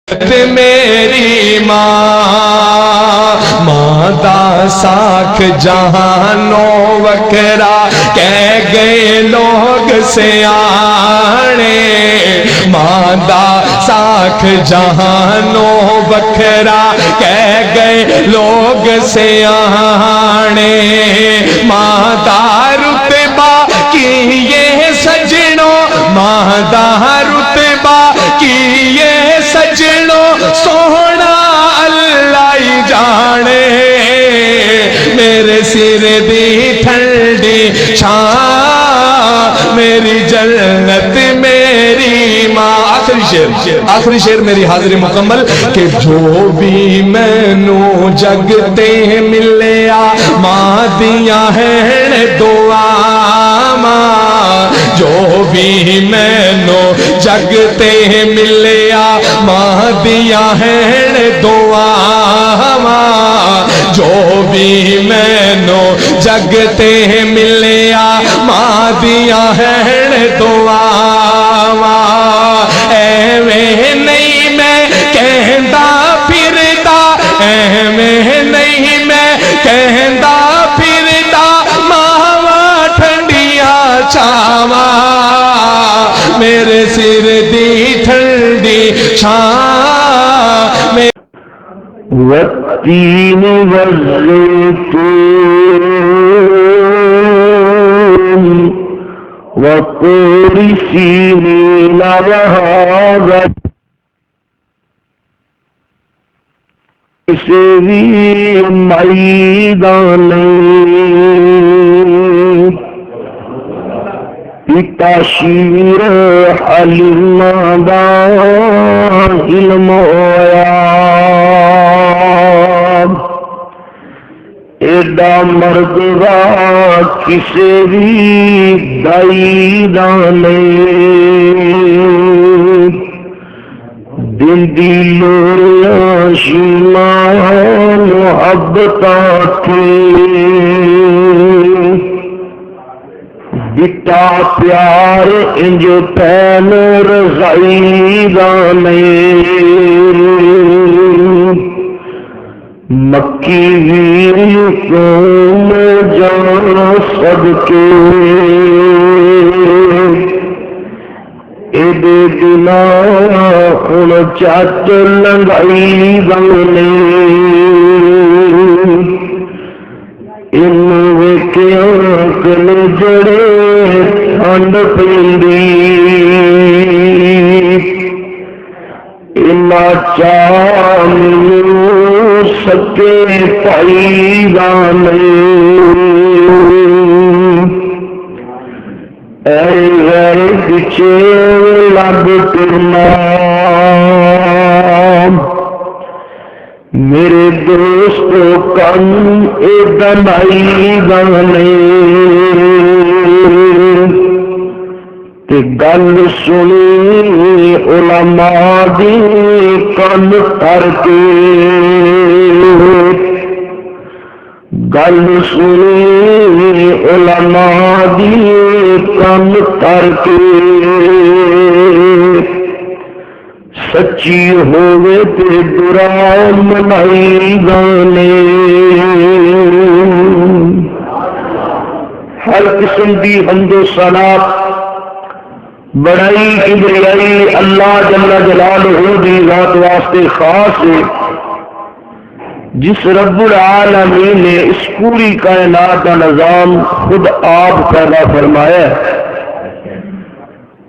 میری ماں دا ساکھ جہانوں وکرا کہہ گئے لوگ سیانے، ماں دا ساکھ جہانوں وکرا کہہ گئے لوگ سیانے، ماں دا رتبہ کی یہ سجنوں، ماں دا رتبہ کی یہ سجنوں سونا اللہ ہی جانے، میرے سر دی ٹھنڈی چھاں میری جنت میری ماں۔ آخری شعر میری حاضری مکمل کہ جو بھی مینو جگتے ملیا ماں دیا ہیں دعا، جو بھی مینو جگتے ملیا ماں دیا ہیں دعا، جو بھی مینو جگتے ملیا ماں دیا ہیں دعا، ایویں نہیں میں کہندا پھردا، ایویں نہیں میں کہندا پھردا، ماواں ٹھنڈیاں چھاواں میرے سر دی ٹھنڈی چھاں، والتین والزیتون وطور سینین وهذا میدانین تشیر حلیم دا علم ہویا، ایڈا مردوا کسے بھی دائی دانے، دل دی لوریاں شیماں محبتاں تھی، دتا پیار انج پین رضائی دانے، مکی ویر قوم جان صدقے، ایدے دنا ان چاچ لنگائی دانے، ان ویکیاں کل جڑے ٹھنڈ پیندی، انا چاہوں سکے پائی گانے، اے غیر پچھے لب کرنا میرے دوست کن اے دنائی گانے، تے گل سنی علماء دی کن کر کے، گل سنی علماء دی کن کر کے، سچی ہوئے تے برا منائی گانے، ہر قسم دی حمد و ثنا بڑائی کبریائی اللہ جل جلالہ دی ذات واسطے خاص ہے، جس رب العالمین نے اس پوری کائنات کا نظام خود آپ پیدا فرمایا ہے،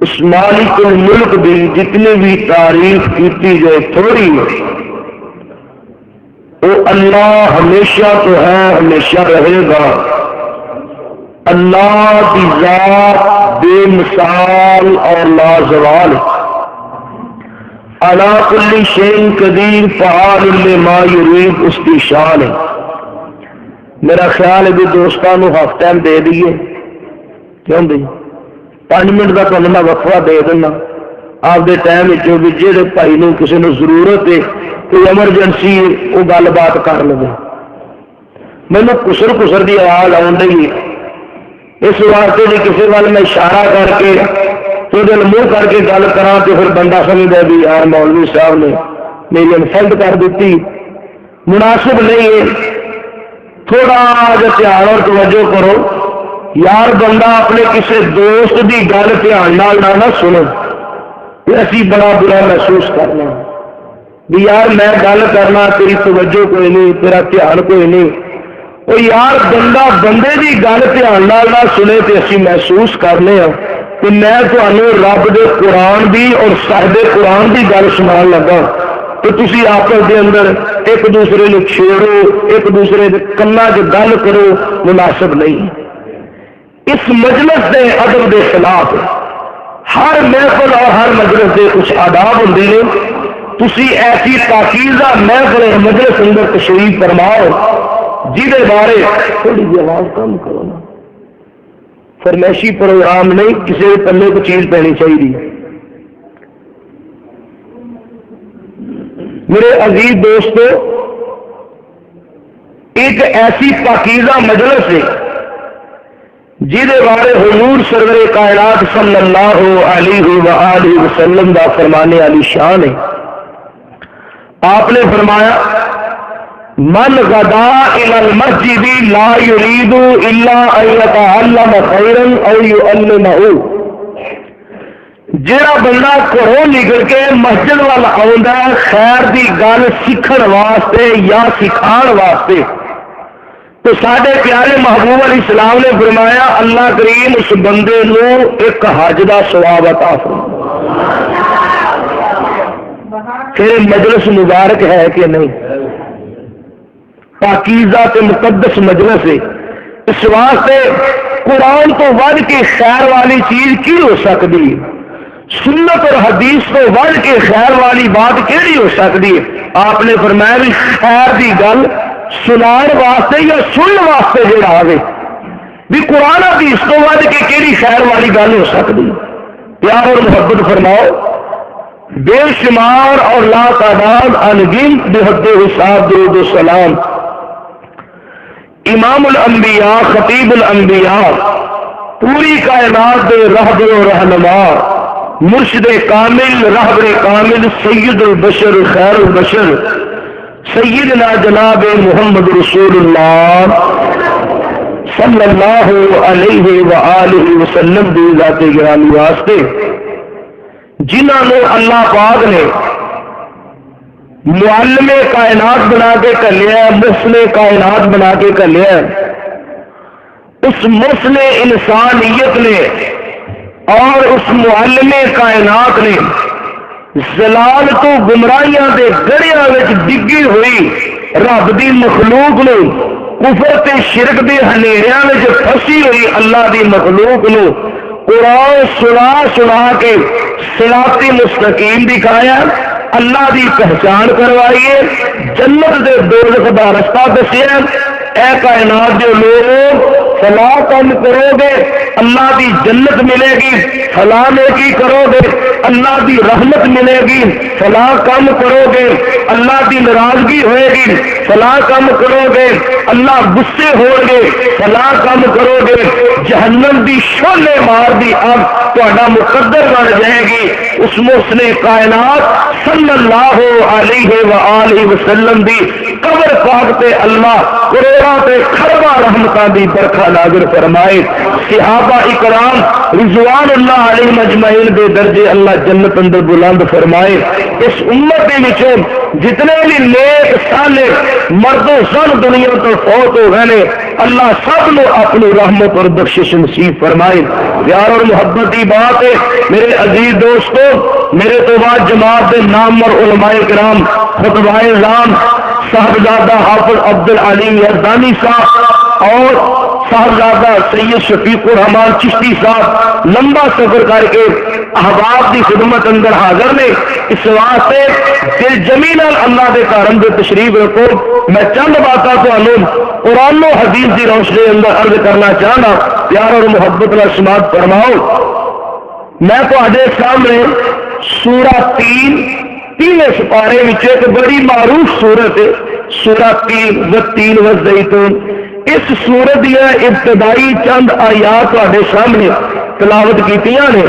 اس مالک الملک بھی جتنی بھی تعریف کیتی جائے تھوڑی ہے، وہ اللہ ہمیشہ تو ہے ہمیشہ رہے گا، اللہ کی ذات بے مثال اور لازوال، علی کل شیء قدیر فعال لما یرید، اس کی شان ہے۔ میرا خیال ہے کہ دوستانوں ہاف ٹائم دے دیے، کیوں دی 5 منٹ کا تمہیں میں وقفہ دے دینا آپ دے ٹائم جو بھی جہے بھائی نو کسی نو ضرورت ہے کوئی ایمرجنسی وہ گل بات کر لے، مینو کسر کسر کی آواز آن رہی ہے، اس واسطے جی کسی وال میں اشارہ کر کے تو دل منہ کر کے گل کرا تو پھر بندہ سمجھتا بھی یار مولوی صاحب نے میری انسلٹ کر دیتی، مناسب نہیں ہے. تھوڑا جا دھیان اور توجہ کرو یار. بندہ اپنے کسی دوست کی گل دھیان نہ سنو، اسی بڑا برا محسوس کرنا بھی یار میں گل کرنا تیری توجہ کوئی نہیں، تیرا دھیان کوئی نہیں. وہ یار بندہ بندے کی گل دھیان نہ سنے تو اسی محسوس کرنے ہاں کہ میں تمہیں رب دے قرآن دی اور صاحب قرآن دی گل سنا لگا، تو تسی آپس دے اندر ایک دوسرے کو چھیڑو، ایک دوسرے کے کنا چ گل کرو، مناسب نہیں. اس مجلس دے ادب دے خلاف ہر محفل اور ہر مجلس دے کچھ آداب ہوندے نے. تسی ایسی پاکیزہ محفل مجلس اندر تشریف فرماؤ جہدے بارے تھوڑی جی آواز کم کرو نا، فرمائشی پروگرام نہیں، کسی پلے کو چیز پینی چاہیے. میرے عزیز دوستو، ایک ایسی پاکیزہ مجلس ہے جہدے بارے حضور سرور کائنات صلی اللہ علیہ وآلہ وسلم دا فرمانے علی شان ہے. آپ نے فرمایا من غدا الى المسجد لا يريد الا ان يتعلم خيرا او يعلمه. جڑا بندہ گھروں نکل کے مسجد وال آوندا ہے خیر دی گل سیکھن واسطے یا سکھان واسطے، تو سارے پیارے محبوب علیہ السلام نے فرمایا اللہ کریم اس بندے نو ایک حج دا ثواب عطا فرمائے. پھر مجلس مبارک ہے کہ نہیں؟ پاکیزہ تے مقدس مجلس ہے. اس واسطے قرآن تو ود کے خیر والی چیز کی ہو سکتی ہے؟ سنت اور حدیث تو ود کے خیر والی بات کیڑی ہو سکتی ہے؟ آپ نے فرمایا بھی خیر دی گل سنان واسطے یا سنن واسطے جڑا آوے بھی قرآن حدیث تو ود کے کیڑی خیر والی گل ہو سکتی. پیار اور محبت فرماؤ، بے شمار اور لا تعداد انگن بحد حساب درود و سلام امام الانبیاء خطیب الانبیاء پوری کائنات دے رہبر و رہنما مرشد کامل رہبر کامل سید البشر خیر البشر سیدنا جناب محمد رسول اللہ صلی اللہ علیہ وآلہ وسلم دی ذات گرامی واسطے جنہوں نے اللہ پاک نے معلم کائنات بنا کے کلیا، محسن کائنات بنا کے کلیا، اس محسن انسانیت نے اور اس معلم کائنات نے زلال تو گمراہیاں دے گڑیاں وچ ڈگی ہوئی رب دی مخلوق نو، کفر تے شرک دے ہنیریاں وچ پھسی ہوئی اللہ دی مخلوق نو قرآن سنا سنا کے صراط مستقیم دکھایا، اللہ دی پہچان کروائیے، جنت دے دوزخ دا رستہ دسیا. اے کائنات دے لوگ فلاں کام کرو گے اللہ دی جنت ملے گی، فلاں نیکی کرو گے اللہ دی رحمت ملے گی، فلاں کام کرو گے اللہ دی ناراضگی ہوئے گی، فلاں کام کرو گے اللہ غصے ہو گے، فلاں کام کرو گے جہنم دی شعلے مار دی اب تہاڈا مقدر بن جائے گی. اس محسن کائنات صلی اللہ علیہ وآلہ وسلم دی قبر پاک تے اللہ کروڑاں تے کھرباں رحمتاں دی برکھا نازل فرمائے. صحابہ اکرام رضوان اللہ علیہ مجمعین دے درجے اللہ جنت اندر بلند فرمائے. اس امت دے وچوں جتنے بھی نیک صالح مرد و زن دنیا تو فوت ہو گئے اللہ سب نے اپنی رحمت اور بخشش نصیب فرمائے. پیار اور محبت کی بات ہے میرے عزیز دوستو، میرے تو بعد جماعت کے نام اور علماء کرام خطبائے رام صاحبزادہ حافظ عبد العلیم یزدانی صاحب اور صاحبزادہ سید شفیق الرحمان چشتی صاحب لمبا سفر کر کے احباب کی خدمت اندر حاضر نے. اس واسطے دل جمیل اللہ کے گھر اندر تشریف رکھو. میں چند باتاں تمہیں قرآن و حدیث کی روشنی اندر عرض کرنا چاہنا. پیار اور محبت کا سماعت فرماؤ. میں تے سامنے سورہ 3 سپارے میں ایک بڑی معروف سورت ہے سورہ 3 والزیتون. اس سورت دیا ابتدائی چند آیات تے سامنے تلاوت کیتیاں نے.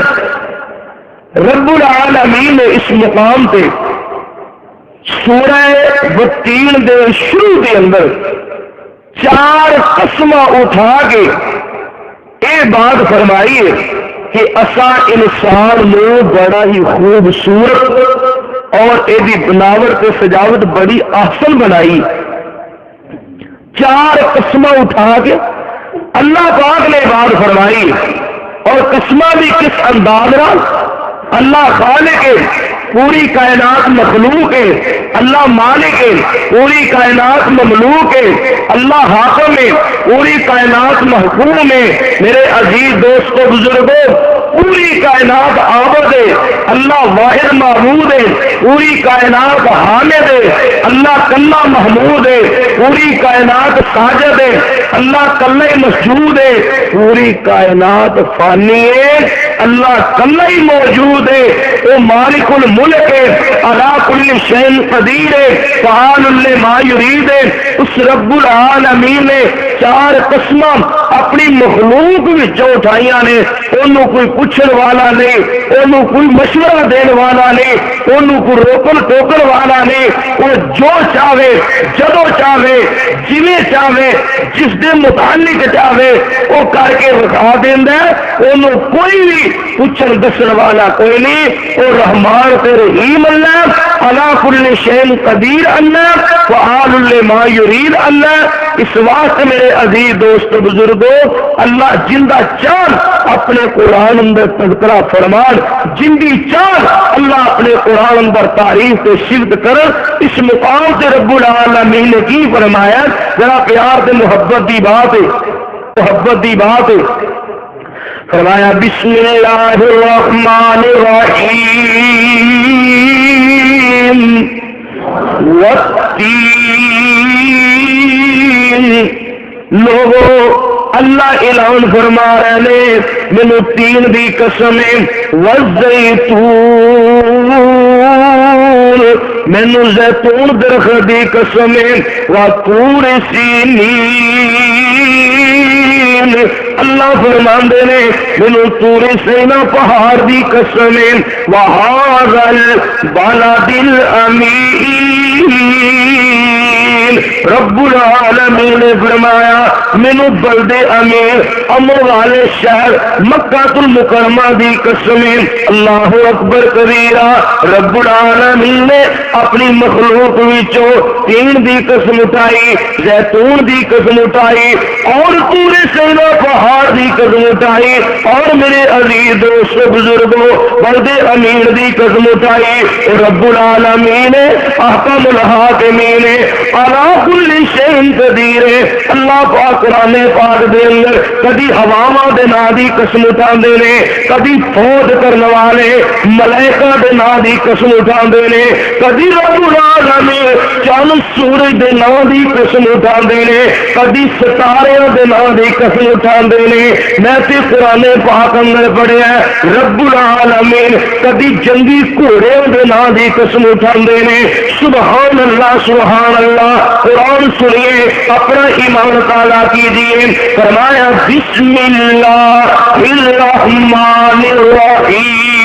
رب العالمین نے اس مقام پہ سورہ والتین دے شروع دے اندر 4 قسم اٹھا کے یہ بات فرمائی ہے کہ اساں انسان نو بڑا ہی خوبصورت اور یہ بناوٹ تے سجاوٹ بڑی احسن بنائی. 4 قسم اٹھا کے اللہ پاک نے بات فرمائی. اور قسمہ بھی کس انداز میں؟ اللہ خالق ہے، پوری کائنات مخلوق ہے، اللہ مالک ہے، پوری کائنات مملوک ہے، اللہ حاکم ہے، پوری کائنات محکوم ہے. میرے عزیز دوستو بزرگوں، پوری کائنات عابد ہے، اللہ واحد معبود ہے، پوری کائنات حامد ہے، اللہ کلہ محمود ہے، پوری کائنات ساجد ہے، اللہ کلہ مسجود ہے، پوری کائنات فانی ہے، اللہ کلہ ہی موجود ہے، وہ مالک الملک ہے، علی کل شیء قدیر ہے، فعال لما یرید ہے. اس رب العالمین نے 4 قسم اپنی مخلوق وچوں اٹھائیاں نے. انہوں کوئی پوچھن والا نہیں، انہوں کوئی مشورہ دین والا نہیں، انہوں کوئی روکن ٹوکن والا نہیں. وہ جو چاہے، جدو چاہے، جویں چاہے، جس دے متعلق چاہے وہ کر کے رکھا دیندا ہے. انہوں کوئی بھی پوچھن دسن والا کوئی نہیں. وہ رحمان تے رحیم اللہ، علی کل شیء قدیر اللہ، فعال لما یرید اللہ. اس واسطے میرے عزیز دوست بزرگوں، اللہ جندہ چاند اپنے قرآن اندر تذکرہ فرمان، جندی چاند اللہ اپنے قرآن اندر تعریف سے شفت کر. اس مقام سے رب العالمین نے کی فرمایا، ذرا پیار سے محبت دی بات ہے، محبت دی بات ہے. فرمایا بسم اللہ الرحمن الرحیم والتین. لوگو اللہ اعلان فرما رہے ہیں، مینو تین دی قسم ہے، والزیتون، مینو زیتون درخت دی قسم ہے، وطور سینین. اللہ فرماندے نے مینو طور سینا پہاڑ دی قسم ہے، وہذا البلد الامین. رب العالمین نے فرمایا مینو بلد امین، امن والے شہر مکہ المکرمہ دی قسم ہے. اللہ اکبر کبیرہ. رب العالمین نے اپنی مخلوق وچوں تین دی قسم اٹھائی، زیتون دی قسم اٹھائی، اور طور سینا پہاڑ دی قسم اٹھائی، اور میرے عزیز دوست بزرگوں بلد امین دی قسم اٹھائی. رب العالمین نے احکم الحاکمین علی کل شیء قدیر. اللہ پاک قرآن پاک دے اندر کدی ہواواں دے نام دی قسم اٹھاندے نے، کدی فوج کرنے والے ملائکہ دے نام دی قسم اٹھاندے نے، کدی رب العالمین چاند سورج دے نام دی قسم اٹھاندے نے، کدی ستاریاں دے نام دی قسم اٹھاندے نے. میں تے قرآن پاک اندر پڑھیا رب العالمین کدی جنگی گھوڑیاں دے نام دی قسم اٹھاندے نے. سبحان اللہ سبحان اللہ. قرآن سنیے، اپنا ایمان تالا کیجیے. فرمایا بسم اللہ الرحمن الرحیم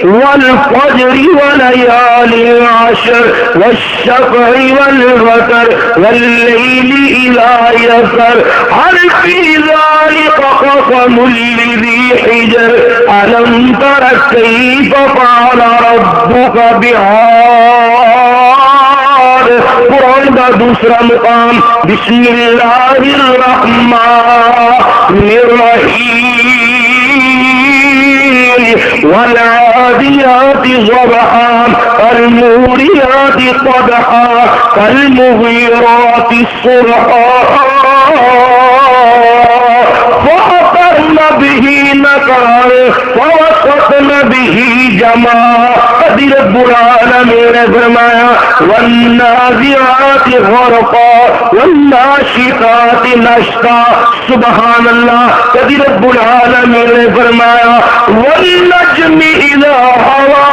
والفجر وليال عشر والشفع والوتر والليل إذا يسر هل في ذلك قسم لذي حجر ألم تر كيف فعل ربك بعاد. قرآن کا دوسرا مقام بسم اللہ الرحمن الرحیم والعادیات ضبحا فالموریات قدحا فالمغیرات صبحا فأثرن به نقعا فوسطن به جمعا. رب العالمین نے فرمایا والنازعات غرقا والناشطات نشطا. سبحان اللہ. کبھی رب العالمین نے فرمایا والنجم اذا هوى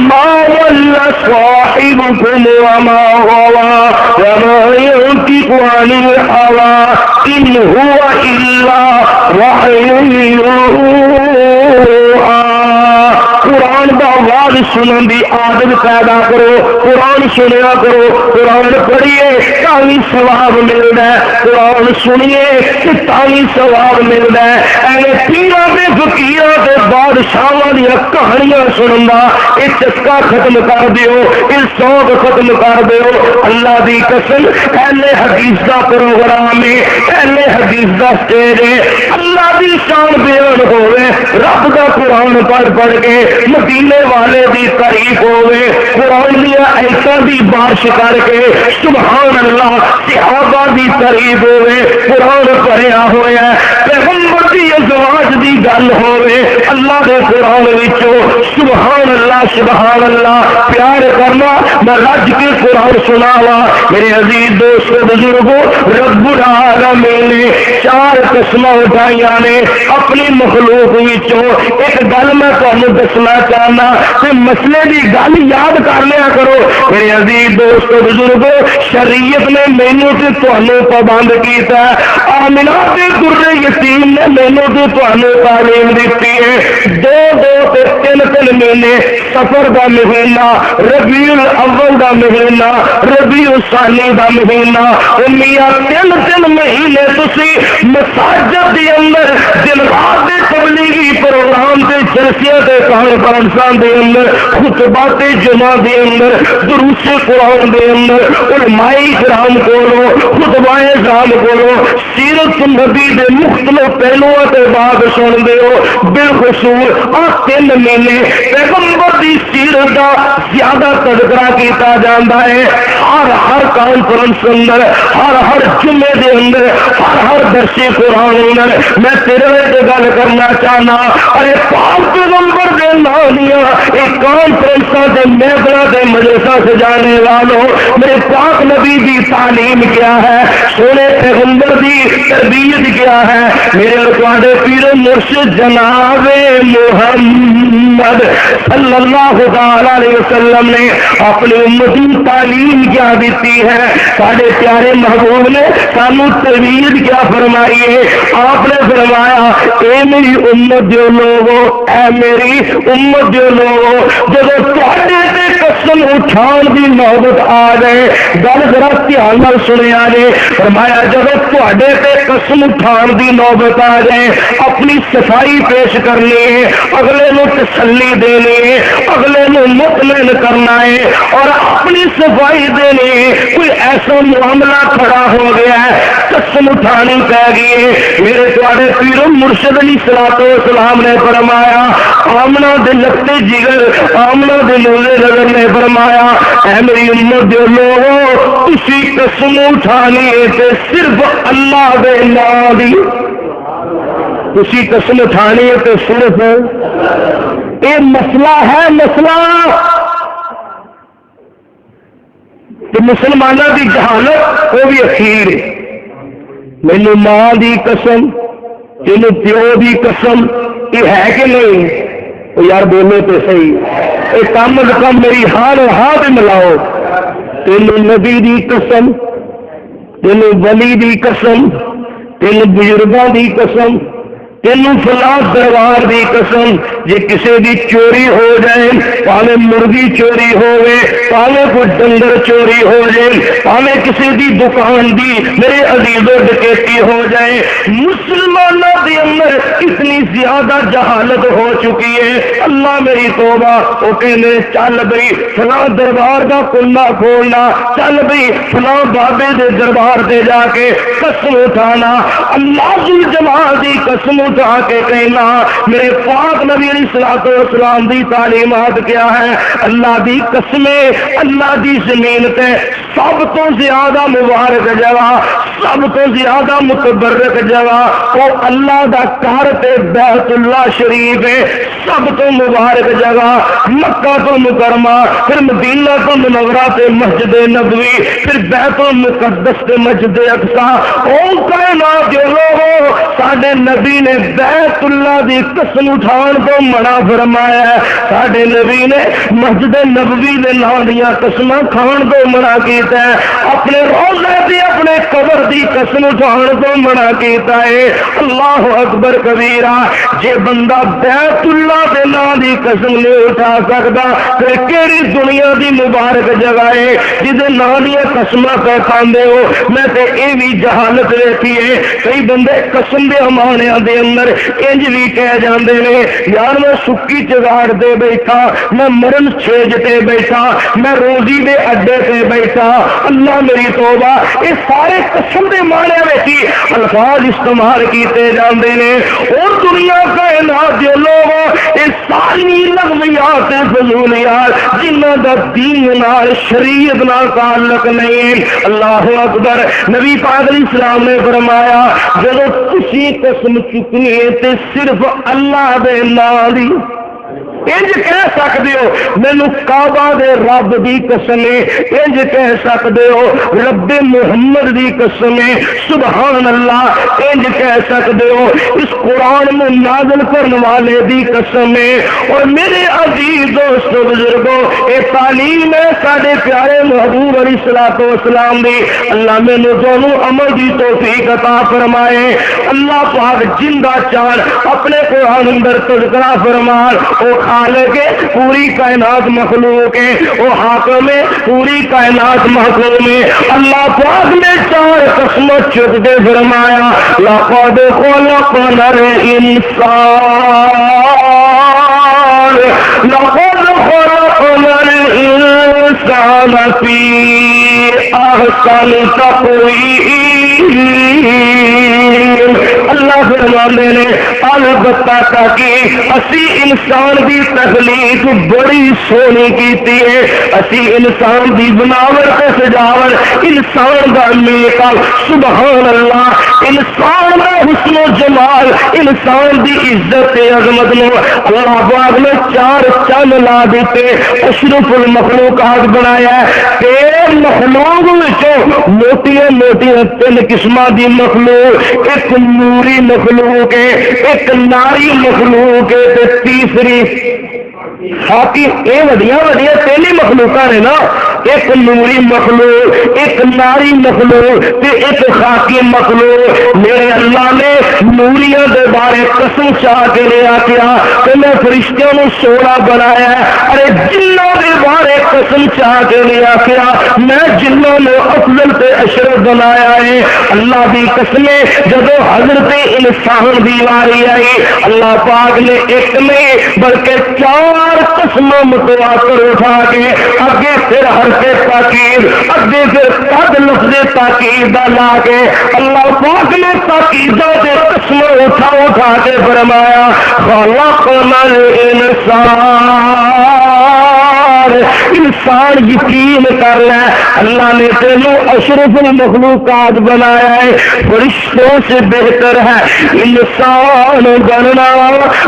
ما ضل صاحبكم وما غوى وما ينطق عن الهوى ان هو الا وحي يوحى. قرآن قرآن دا آواز سنن دی عادت پیدا کرو، قرآن سنیا کرو، قرآن پڑھیے تاوی ثواب ملتا ہے، قرآن سنیے تاوی ثواب ملتا ہے۔ ایویں پیراں تے فقیراں تے بادشاہاں دی کہانیاں سنن دا اے چسکا ختم کر دیو، اے شوق ختم کر دیو۔ اللہ دی قسم اہل حدیث دا پروگرام ہے، اہل حدیث دا سٹیج ہے، اللہ دی شان بیان ہوئے، رب دا قرآن پڑھ پڑھ کے مدینے والے دی تعریف ہوئے، قرآن دیا آیتاں دی بارش کر کے سبحان اللہ صحابہ دی تعریف ہوئے، قرآن پڑھیا ہوا ہے، پیغمبر دی ازواج دی گل ہوئے، اللہ دے قرآن وچوں سبحان اللہ پیار کرنا، میں رج کے قرآن سناوا۔ میرے عزیز دوست بزرگوں، رب العالمین نے 4 قسمیں اٹھائیاں نے اپنی مخلوق وچوں۔ ایک گل میں تمہیں دسنا چاہنا کہ مسئلے کی گل یاد کر لیا کرو میرے عزیز دوست بزرگوں، شریعت نے مینو تے تمہیں پابند کیتا ہے، آمنہ تے در یتیم نے مینو تے تمہیں تعلیم دیتی ہے۔ 2 تے 3 مہینے سفر دا مہینہ، ربیع الاول دا مہینہ، ربیع الثانی دا مہینہ، میاں 3 مہینے تسی مساجد دے اندر دن رات دے تبلیغی پروگرام دے جلسیاں دے کانفرنساں دے اندر، خطبات جمعہ دے اندر، دروس قرآن دے اندر، علماء کرام کولوں، خطبہ اعظام کولوں سیرت نبی دے مختلف پہلوؤں تے بات سن دے ہو۔ بالخصوص 3 مہینے پیغمبر دی سیرت دا زیادہ تذکرہ کیتا جاندا ہے، ہر کانفرنس اندر، ہر جمعے دے اندر، ہر درس قرآن اندر۔ میں تیرے تے گل کرنا چاہنا، ارے پاک پیغمبر دے نام دیا ایک کانفرنساں تے محفلاں تے مجلساں سجانے والوں، میرے پاک نبی دی تعلیم کیا ہے، سونے پیغمبر دی تربیت کیا ہے؟ میرے اور تواڈے پیر مرشد جناب محمد صلی اللہ علیہ وسلم نے اپنی امت کی تعلیم کیا دیتی ہے؟ ساڈے پیارے محبوب نے سانو تربیت کیا فرمائی ہے؟ آپ نے فرمایا اے میری امت جو لوگو، اے میری امت جو لوگو، جب تواڈے تے قسم اٹھان دی نوبت آ جائے، گل ذرا دھیان نال سنیا جے، فرمایا جب تواڈے تے قسم اٹھان دی نوبت آ جائے، اپنی صفائی پیش کرنی ہے، اگلے نو تسلی دینی ہے، اگلے نو مطمئن کرنا ہے اور اپنی صفائی دینی ہے۔ کوئی ایسا معاملہ کھڑا ہو گیا ہے، قسم اٹھانی پہ گئی ہے، میرے تواڈے پیر مرشد علیہ الصلوۃ والسلام نے فرمایا، آمنہ دے لگتے جگر، آمنہ دے لوزے نظر نے فرمایا اے میری امت دے لوگو، تسی قسم اٹھانی ہے تے صرف اللہ دے نام دی، تسی قسم اٹھانی ہے تے صرف یہ مسئلہ ہے، مسئلہ تو مسلمانوں کی جہالت وہ بھی اخیر ہے۔ مینو ماں دی قسم، تین پیو دی قسم، یہ ہے کہ نہیں؟ وہ یار بولو تو صحیح، یہ کم از کم میری ہاں ہاں پہ ملاؤ۔ تین نبی دی قسم، تین ولی دی قسم، تین بزرگوں دی قسم، تینوں فلاں دربار دی قسم، جے کسی دی چوری ہو جائے، پاوے مرغی چوری ہوئے، پاوے کوئی ڈنگر چوری ہو جائے، پاوے کسی دی دکان دی میرے عزیزوں ڈکیتی ہو جائے، مسلمانوں کے اندر اتنی زیادہ جہالت ہو چکی ہے، اللہ میری توبہ، وہ کہنے چل بھئی فلاں دربار کا کنڈا کھولنا، چل بھئی فلاں بابے دے دربار دے جا کے قسم اٹھانا، اللہ کی جماعت دی قسم اٹھا کے کہنا۔ میرے پاک نبی علیہ الصلوۃ والسلام دی تعلیمات کیا ہے؟ اللہ دی قسمیں، اللہ دی زمین تے سب تو زیادہ مبارک جگہ، سب تو زیادہ متبرک جگہ وہ اللہ دا گھر تے بیت اللہ شریف ہے، سب تو مبارک جگہ، مکہ تو مکرمہ، پھر مدینہ تو منورہ تے مسجد نبوی، پھر بیت المقدس تے مسجد اقصی۔ او کائنات جو لوگوں، ساڈے نبی نے بیت اللہ دی قسم اٹھان کو منع فرمایا ہے، ساڈے نبی نے مسجد نبوی دے نام دیاں قسماں کھان کو منع کیتا ہے، اپنے روزے تے اپنے قبر دی قسم اٹھان تو منع کیتا ہے۔ اللہ اکبر کبیرہ، جے بندہ بیت اللہ دے نام دی قسم نہیں اٹھا سکتا پھر کیڑی دنیا دی مبارک جگہ ہے جدے نام دی قسماں پہ کھاندے ہو؟ میں تے اے بھی جہالت ویکھی ہے، کئی بندے قسم دے امانیاں دے اندر انج بھی کہہ جاندے نے یار میں سکی چگاڑ دے بیٹھا، میں مرن چھیج تے بیٹھا، میں روزی دے اڈے تے بیٹھا، اللہ میری توبہ۔ یہ سارے قسم دے معنی وچ الفاظ استعمال کیتے جاندے نے۔ اور دنیا کائنات دے لوگ یہ ساری لغویات فضولیات جنہاں دا دین نال شریعت نال تعلق نہیں۔ اللہ اکبر، نبی پاک علیہ السلام نے فرمایا جدو تسی قسم چکنی ہے تے صرف اللہ دے نال دی انج کہہ سکتے ہو مینو کعبہ دے رب دی قسم ہے، انج کہہ سکتے ہو رب محمد دی قسم ہے، سبحان اللہ، انج کہہ سکتے ہو اس قرآن میں نازل کرنے والے دی قسم ہے۔ اور میرے عزیز دوستو بزرگوں، یہ تعلیم ہے سارے پیارے محبوب علیہ الصلوۃ والسلام دی۔ اللہ مینو دونوں عمل دی توفیق عطا فرمائے۔ اللہ پاک جندہ چان اپنے قرآن اندر تذکرہ فرمان، او خالق ہے پوری کائنات مخلوق ہے، وہ حاکم ہے پوری کائنات مخلوق ہے۔ اللہ پاک نے چار قسمیں چک کے فرمایا لقد خلقنا الانسان، لقد خلقنا الانسان فی احسن تقویم۔ اللہ فرماندے نے البتہ تاکہ اسی انسان دی تخلیق بڑی سونی کیتی ہے، اسی انسان دی بناوٹ تے سجاوٹ، انسان دا میک اپ، سبحان اللہ، انسان دا حسن و جمال، انسان دی عزت تے عظمت نو اللہ پاک نے چار چند لا دیتے، اشرف المخلوقات بنایا ہے۔ تے مخلوق وچوں موٹیاں موٹیاں تین قسماں دی مخلوق، ایک نوری مخلوق ہے، ایک ناری مخلوق ہے، تے تیسری باقی یہ وڈیاں وڈیاں تین ہی مخلوقاں نے نا، ایک نوری مخلوق، ایک ناری مخلوق تے ایک خاکی مخلوق۔ میرے اللہ نے نوریاں دے بارے قسم چاہ کے لے آکیا کہ میں فرشتوں نے سونا بنایا ہے، ارے جنوں دے بارے قسم چاہ کے لے آکیا میں جنوں نے افضل تے اشرف بنایا ہے۔ اللہ دی قسمیں جدو حضرت انسان دی واری آئی اللہ پاک نے ایک نہیں بلکہ چار قسم متواتر اٹھا کے اگے پھر حرف تاکید، اگے پھر قد لفظ تاکید لا کے اللہ پاک نے تاکیدوں سے قسم اٹھا اٹھا کے فرمایا خلقنا الانسان۔ انسان یقین کر لے اللہ نے تینوں اشرف المخلوقات بنایا ہے، فرشتوں سے بہتر ہے انسان بننا،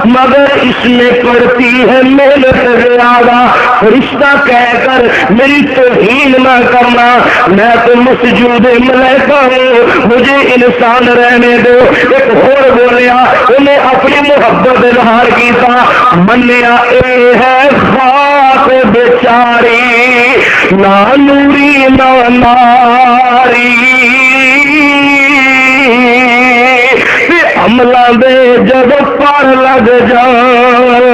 مگر اس میں پڑتی ہے محنت زیادہ۔ فرشتہ کہہ کر میری توہین نہ کرنا، میں تو مسجود ملائکہ ہوں، مجھے انسان رہنے دو۔ ایک اور بولیا انہیں اپنی محبت اظہار کیتا، منیا اے ہے خاک بیچاری نہ نوری نہ ناری، عملہ دے جب پر لگ جان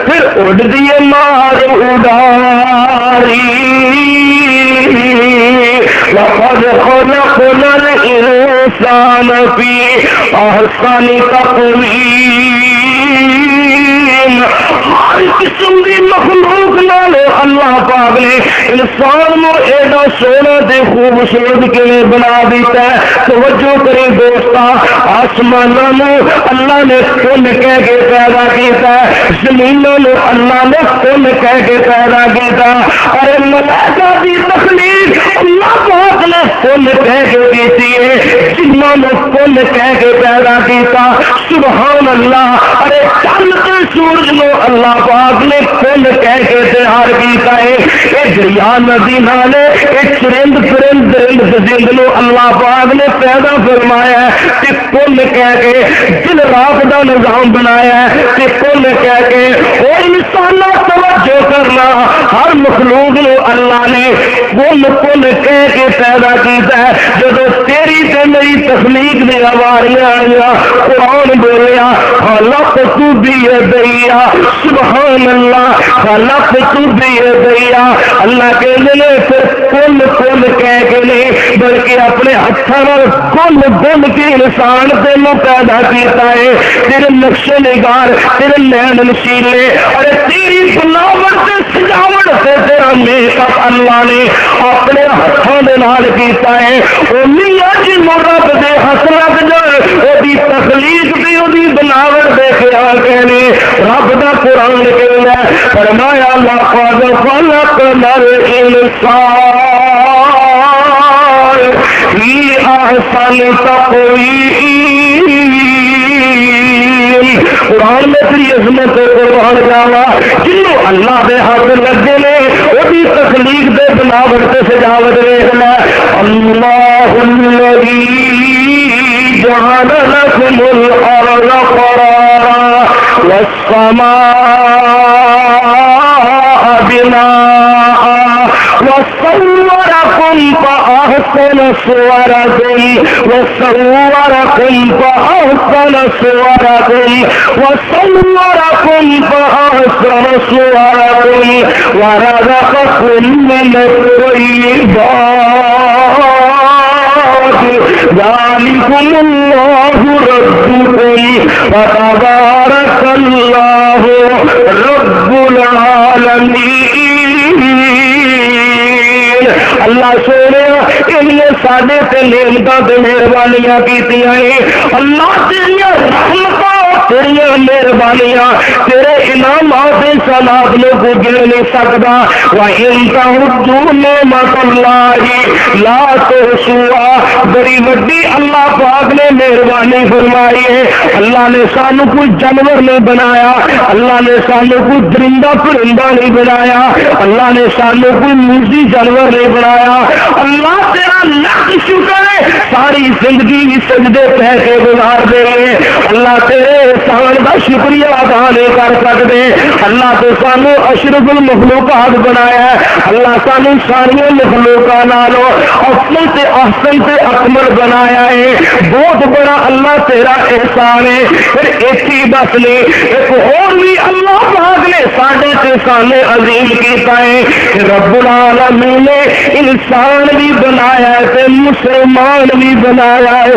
پھر اڑ دیے مار اڈاری۔ لقد خلقنا الانسان فی احسن تقویم۔ ہر قسم دی مخلوق نال اللہ پاک نے انسان کو ایڈا سونا تے خوبصورت کیویں بنا دیتا ہے۔ توجہ کرے دوستا، آسمانوں میں اللہ نے کن کہہ کے پیدا کیتا ہے، زمینوں میں اللہ نے کن کہہ کے پیدا کیتا، اور ملائکہ دی تخلیق اللہ پاک نے کن کہہ کے کیتی ہے، جنہوں نے کن کہہ کے پیدا کیتا، سبحان اللہ۔ ارے چند تے سورج نو اللہ پاک نے کن کہہ کے تیار کیتا ہے، یہ دریا ندی نالے یہ چرند پرند درند زند نو اللہ پاک نے پیدا فرمایا ہے کہ کن کہہ کے، دن رات دا نظام بنایا ہے کہ کن کہہ کے۔ اور انسان توجہ کرنا، ہر مخلوق نو اللہ نے کن کہہ کے پیدا کیتا ہے۔ جب تیری تے تخلیق دیا واریاں آئیاں قرآن بولیا خلقت بیدیا سبحان اللہ خلقت بیدیا اللہ کہنے نے پھر کل کل کہہ کے نہیں بلکہ اپنے ہاتھوں کل بن کے انسان تینوں پیدا کیتا ہے تیرے نقش نگار تیرے نین نشیلے اور تیری بناوٹ سے سجاوٹ سے تیرا میک اپ اللہ نے اپنے ہاتھوں دے نال کیتا ہے او میاں جی رب دے ہاتھ لگ جائے وہی تخلیق دی وہی بناوٹ دیکھے آ کہنے رب دا قرآن کہنا ہے فرمایا لقد خلقنا الانسان فی احسن تقویم قرآن میں تیری عظمت قربان جاوا جنوں اللہ دے ہاتھ لگے نے وہی تخلیق دے بناوٹ تے سجاوٹ ویکھنا اللہ الذی جعل لكم الارض قرارا والسماء بناء وصوركم فأحسن صوركم وصوركم فأحسن صوركم وصوركم فأحسن صوركم ورزقكم من الطيبات ذلكم الله ربكم فتبارك الله رب العالمين اللہ سونے انہیں سادے تے نعمتاں تے مہربانیاں کیتیاں ہیں اللہ تیریاں رحمتاں تیریاں مہربانیاں تیرے انعامات سناد لوگ گر نہیں سکتا وَإِن تَعُدُّوا نِعْمَتَ اللَّهِ لَا تُحْصُوهَا بڑی وڈی اللہ پاک نے مہربانی فرمائی ہے اللہ نے سانو کوئی جانور نہیں بنایا اللہ نے سانو کوئی درندہ پرندہ نہیں بنایا اللہ نے سانو کوئی موذی جانور نہیں بنایا اللہ تیرا لاکھ شکر ہے ساری زندگی سجدے پہ کے گزار دے اللہ تیرے احسان کا شکریہ ادا نہیں کر سکتے اللہ تو سانو اشرف المخلوقات بنایا ہے اللہ سانو ساری مخلوقات نالو افضل سے احسن سے اکمل بنایا ہے بہت بڑا اللہ تیرا احسان ہے پھر ایک ہی بس نہیں ایک اور بھی اللہ پاک نے ساڈے سے سامنے عظیم کیتا ہے کہ رب العالمین نے انسان بھی بنایا ہے تے مسلمان بھی بنایا ہے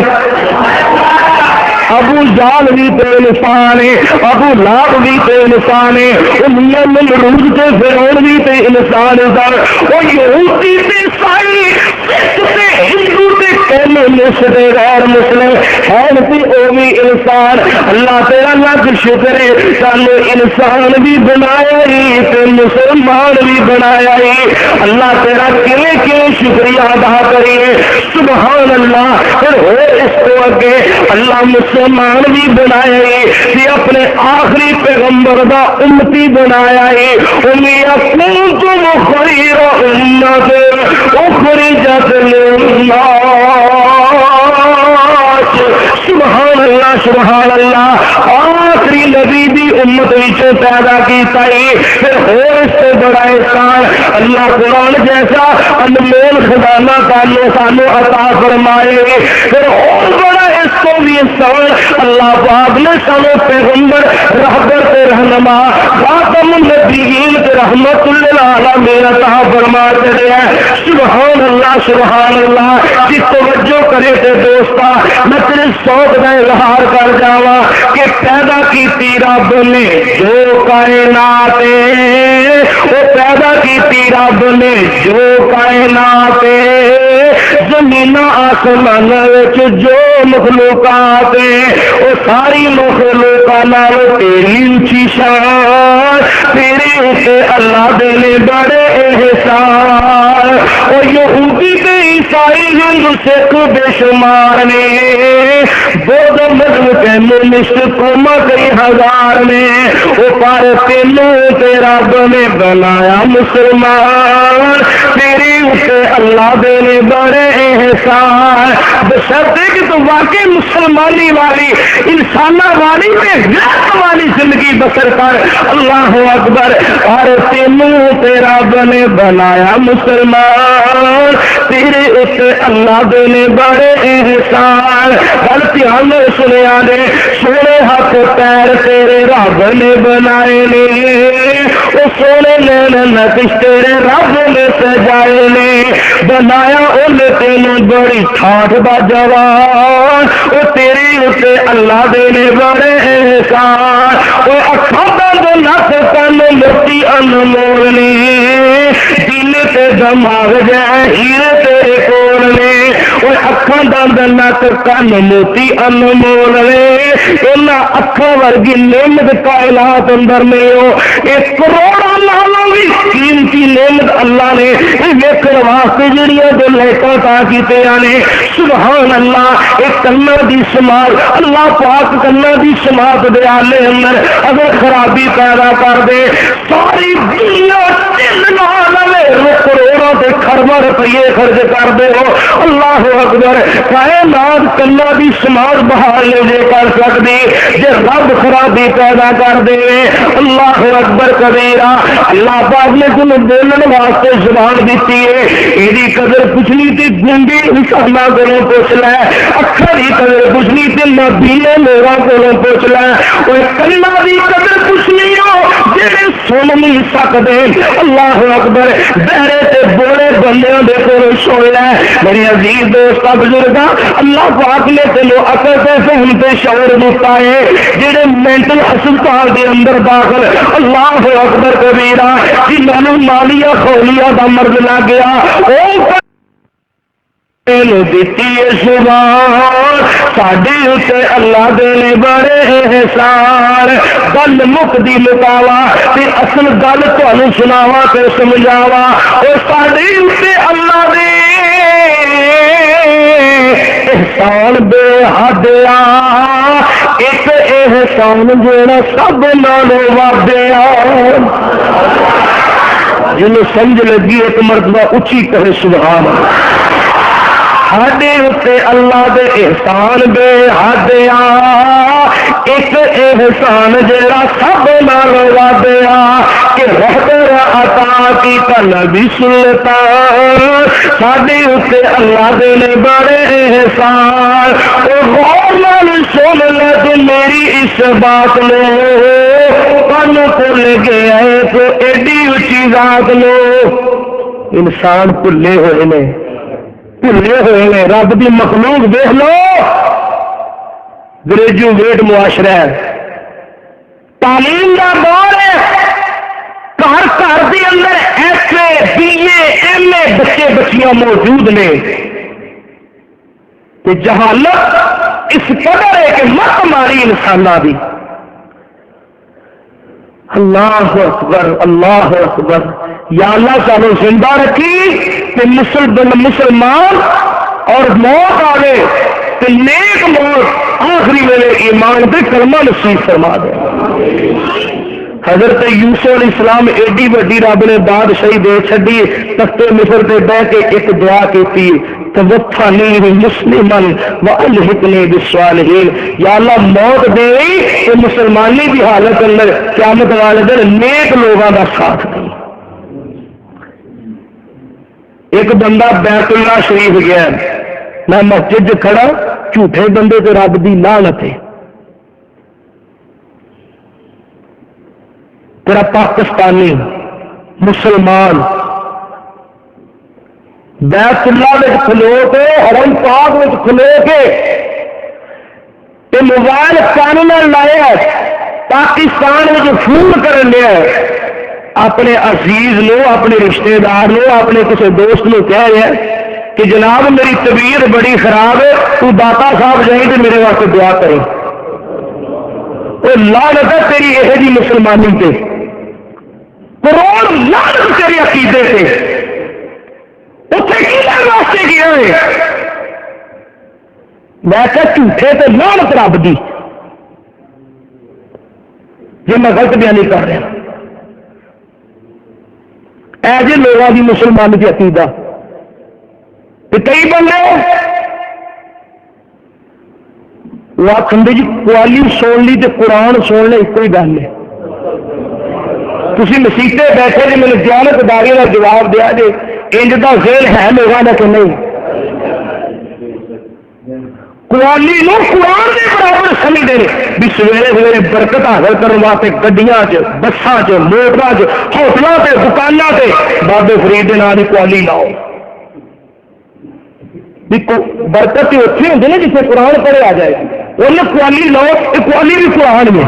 ابو جال بھی تے انسان ہے ابو لہب بھی تے انسان ہے میاں نمرود تے فرعون بھی تے انسان ہے وہ یہودی تے عیسائی تے ہندو تے کمیونسٹ تے غیر مسلم ہے تے وہ بھی انسان اللہ تیرا لاکھ شکر ہے سانو انسان بھی بنایا ہی تے مسلمان بھی بنایا ہی اللہ تیرا کیویں کیویں شکریہ ادا کریے سبحان اللہ پھر ہو اس کو اگے اللہ مسلمان بھی بنایا ہے کہ اپنے آخری پیغمبر دا امتی بنایا ہے کنتم خیر امت اخرجت للناس سبحان اللہ سبحان اللہ آخری نبی بھی امت وچوں پیدا کیتا ہے پھر اور اس سے بڑا احسان اللہ قرآن جیسا انمول خزانہ سانو عطا فرمائے پھر اور بڑا اس کو بھی احسان اللہ پاک نے سانو پیغمبر رہبر تے رہنما خاتم النبیین تے رحمت للعالمین عطا فرما دے سبحان اللہ سبحان اللہ جی توجہ کرے تے دوستا میں تیرے شوق کا اظہار کر جاواں کہ پیدا کیتی رب نے جو کائنات وہ پیدا کیتی رب نے جو کائنات زمین آسمان جو مخلوقات وہ ساری مخلوقات نال تیری اونچی شان تیرے تے اللہ دے نے بڑے احسان وہ یہودی تے عیسائی ہندو سکھ بے شمار نے بودھ مذہب کمیونسٹ قوما کئی ہزار نے وہ پر تینوں تے رب نے بنایا مسلمان تیری تے اللہ دے نے بڑے احسان بشرطے کہ تو واقعی مسلمانی والی انسانہ والی میں غیرت والی زندگی بسر کر. اللہ اکبر. اور تینوں تیرا بنے بنایا مسلمان, تیرے اتنے اللہ دے نے بڑے احسان. گل دھیان میں سنیا نے, سونے ہاتھ پیر تیرے رب نے بنائے نے, وہ سونے نین نقش تیرے رب نے سجائے نے. بنایا انہیں تینوں بڑی ٹھاٹ دا جوان, وہ تیری اتنے اللہ دے نے بڑے احسان. وہ اکھاں دے نس کن موتی انمول نے, دل تے دماغ جائے ہیرے تیرے کول نے. وہ اکھاں دے نس کن موتی انمول نے. انہاں اکھاں ورگی نعمت کائنات اندر نہیں ہو. ایک کروڑاں نالوں بھی قیمتی نعمت اللہ نے ویکھن واسطے جڑیاں جو لائٹاں تا کیتیاں نے. سبحان اللہ. ایک کنا دی سماعت اللہ پاک کنا دی سماعت دے آلے اندر اگر خرابی پیدا کر دے, ساری دنیا تین کروڑوں کے خرباں روپیے خرچ کر دے ہو. اللہ اکبر. کائنات کنا دی سماعت بحال نہیں کر سکتی جے رب خرابی پیدا کر دے. اللہ اکبر کبیرہ. اللہ پاک نے تمہیں بولنے واسطے زبان دیتی ہے, یہ قدر پوچھنی تھی گونگی انسانوں کو پوچھ لے, اکھاں دی قدر پوچھنی تھی نابینے لوگوں کو پوچھ لے. وہ کنا دی قدر پوچھنی ہو جڑے سن نہیں سکتے. اللہ اکبر. بہرے تے بولے بندیاں دے کول سن لے. میرے عزیز دوستاں بزرگاں, اللہ پاک نے تینوں عقل تے فہم تے شعور دیتا ہے جڑے مینٹل ہسپتال دے اندر داخل. اللہ اکبر کبیرہ. جنہاں نوں مالیہ خولیہ دا مرض لگ گیا او دیتی ہے زبان, ساڈے اتنے اللہ دے نے بڑے احسان. گل مکدی مکاوا تے اصل گل تانوں سناوا تے سمجھاوا. او ساڈے اتنے اللہ دے احسان بے حد آ, ایک احسان جڑا سب نالوں وڈ آ. جنوں سمجھ لگی ایک مرتبہ اچھی کہے سبحان اللہ. ساڈے اتنے اللہ دے احسان بے حد آ, ایک احسان جڑا سب نالوں وڈ آ کہ رہبر عطا کیتا نبی سلطان. ساڈے اتنے اللہ دے نے بڑے احسان. او غور نال سن لے تو میری اس بات لو, کن کھل گیا ہے تو ایڈی اچھی ذات لو. انسان بھلے ہوئے نے, بھلے ہوئے ہیں. رب دی مخلوق دیکھ لو, گریجویٹ معاشرہ ہے, تعلیم کا دور ہے, گھر گھر کے اندر F A B A M A بچے بچیاں موجود نے. کہ جہالت اس قدر ہے کہ مت ماری انسانوں کی. اللہ اکبر اللہ اکبر. یا اللہ سانو زندہ رکھی کہ مسلمان اور موت آئے کہ نیک موت آخری ویلے ایمان دے کلمہ نصیب فرما دے. حضرت یوسف علیہ السلام ایڈی وڈی رب نے بادشاہی دے چھڈی, تختے مصر تے بیٹھ کے ایک دعا کیتی, توفنی مسلما والحقنی بالصالحین. یا اللہ موت دے تو مسلمانی کی حالت اندر قیامت والے دن نیک لوگوں کا ساتھ نہیں. ایک بندہ بیت اللہ شریف گیا, میں مسجد کھڑا, جھوٹے بندے تے رب دی لعنت ہے. تیرا پاکستانی مسلمان بیت اللہ میں کھلو کے, حرم پاک میں کھلو کے موبائل کان نال لایا, پاکستان میں فون کر لیا, اپنے عزیز لو, اپنے رشتے دار لو, اپنے کسی دوست نو کہہ رہا ہے کہ جناب میری طبیعت بڑی خراب ہے, تو داتا صاحب جائیں تو میرے واسطے دعا کرے. وہ لعنت ہے تیری یہ جی مسلمانی تے, کروڑ لعنت تیری عقیدے سے. اتنے کی واسطے گیا ہے, میں کہ جھوٹے تے لعنت رب دی. جی میں غلط بیان کر رہا, ایجے لوگوں کی مسلمان کی عقیدہ کئی بندے وہ آخر جی قوالی سن لی تو قرآن سن لے ایک ہی گل ہے. تھی مسیطے بیٹھے جی میرے دیانت داری کا جواب دیا جی انج کا ذہن ہے میرا نہ کہ نہیں. قوالی نو قرآن کے برابر سمجھتے ہیں بھی سویرے سویرے برکت حاصل کرنے واسطے گڈیاں بساں موٹر ہوٹلوں سے دکانوں سے بابے فرید کے نام کی قوالی لاؤ. برکت اتنے ہوتے نا جتنے قرآن پڑھے آ جائے انہیں قوالی لاؤ. یہ قوالی بھی قرآن میں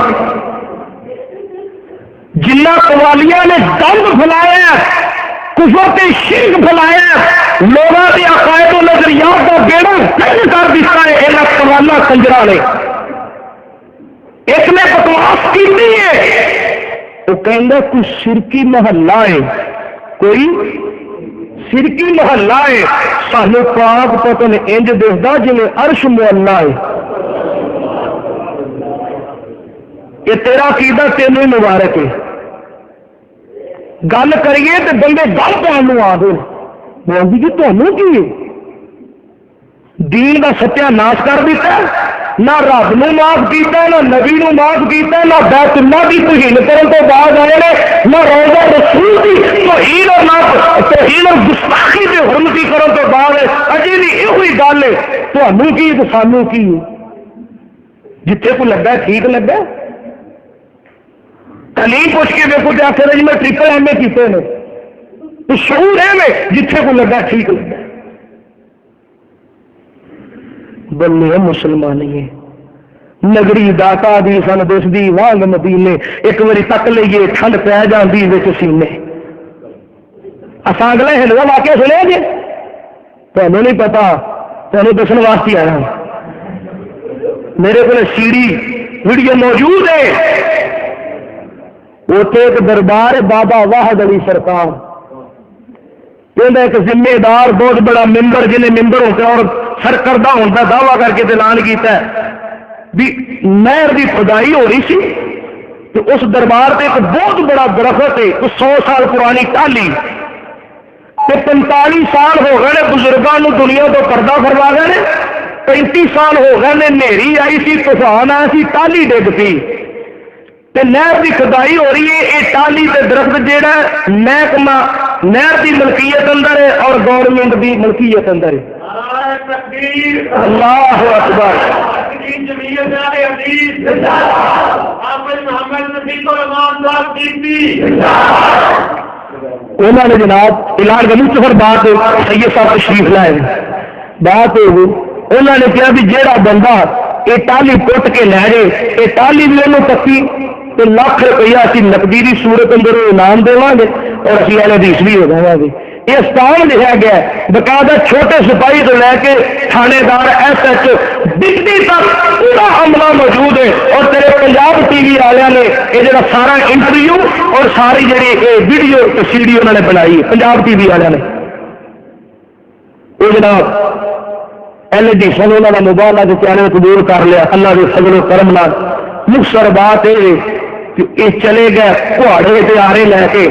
جنہ قوالیاں نے دند پھیلایا کفر تے شرک پھیلایا لوگوں کے عقائد و نظریات کا بیڑا گرد کر دیتا ہے یہاں قوالا کنجرا نے. ایک نے بکواس کی ہے وہ کہہ کوئی شرکی محلہ ہے کوئی شرکی محلہ ہے سانو پاک پتن انج دستا جی عرش محلہ ہے. یہ تیرا عقیدہ تینوں ہی مبارک ہے. گل کریے تو بندے گل پہنو آ دو بولتی جی تمہیں کی دین کا ستیہ ناش کر دیتا نہ رب نو معاف کیتا نہ نبی نو معاف کیتا نہ بیت اللہ کی توہین کرن تو بعد آئے نے نہ روضہ رسول کی توہین اور نہ توہین اور گستاخی تے حرمتی کرن تو بعد اجے بھی یہ گل ہے تمہیں کی تو سانو کی جتھے کو لگا ٹھیک لگا. تعلیم پوچھ کے دیکھو کہ آخر جی میں ٹرپل ایم اے کیتے ہیں تو شعور ہے میں جتھے کو لگا ٹھیک لگا. بلے مسلمان ہے نگری داتا دی سن دسدی وانگ مدینے ایک باری تک لیے ٹھنڈ پی جاندی وچ سینے. اساں اگلے ہلوا واقعہ سنیا جی تمہیں نہیں پتا تمہیں دسن واسطے آیا. میرے کو سی ڈی ویڈیو موجود ہے. اتنے ایک دربار ہے بابا واحد علی سرکار ایک ذمہ دار بہت بڑا ممبر جنہیں ممبر ہوتا اور سرکردہ ہوتا دعویٰ کر کے اعلان کیتا ہے بھی نہر کی کھدائی ہو رہی سی تو اس دربار سے ایک بہت بڑا درخت ہے 100 سال پرانی ٹالی 45 سال ہو گئے بزرگوں دنیا تو پردہ فرما گئے 35 سال ہو گئے نیری آئی سی طوفان آیا سی ٹالی ڈگ پی نہر کی کھدائی ہو رہی ہے. یہ ٹالی کے درخت جہا محکمہ نہر کی ملکیت اندر ہے اور گورنمنٹ کی ملکیت اندر ہے. اللہ اکبر. انہوں نے جناب اعلان کا مستفر بات سید صاحب تشریف لائے بات انہوں نے کیا بھی جہاں بندہ یہ ٹالی پٹ کے لے جائے یہ ٹالی بھی انہوں تکی تو لاکھ روپیہ اسی نقدی کی صورت اندر انعام دے گے اور اسی اہل حدیث بھی ہو جائیں گے. یہ استعمال لکھا گیا ہے باقاعدہ چھوٹے سپاہی تو لے کے تھانے دار ایس ایچ ڈپٹی تک پورا عملہ موجود ہے. اور تیرے پنجاب ٹی وی والوں نے یہ جڑا سارا انٹرویو اور ساری جڑی ویڈیو سی ڈی انہوں نے بنائی پنجاب ٹی وی والوں نے وہ جناب اہل حدیث نے انہوں نے موبائل کے چینل قبول کر لیا. اللہ کے فضل و کرم نال مختصر بات یہ چلے گئے کھاڑے تیارے لے کے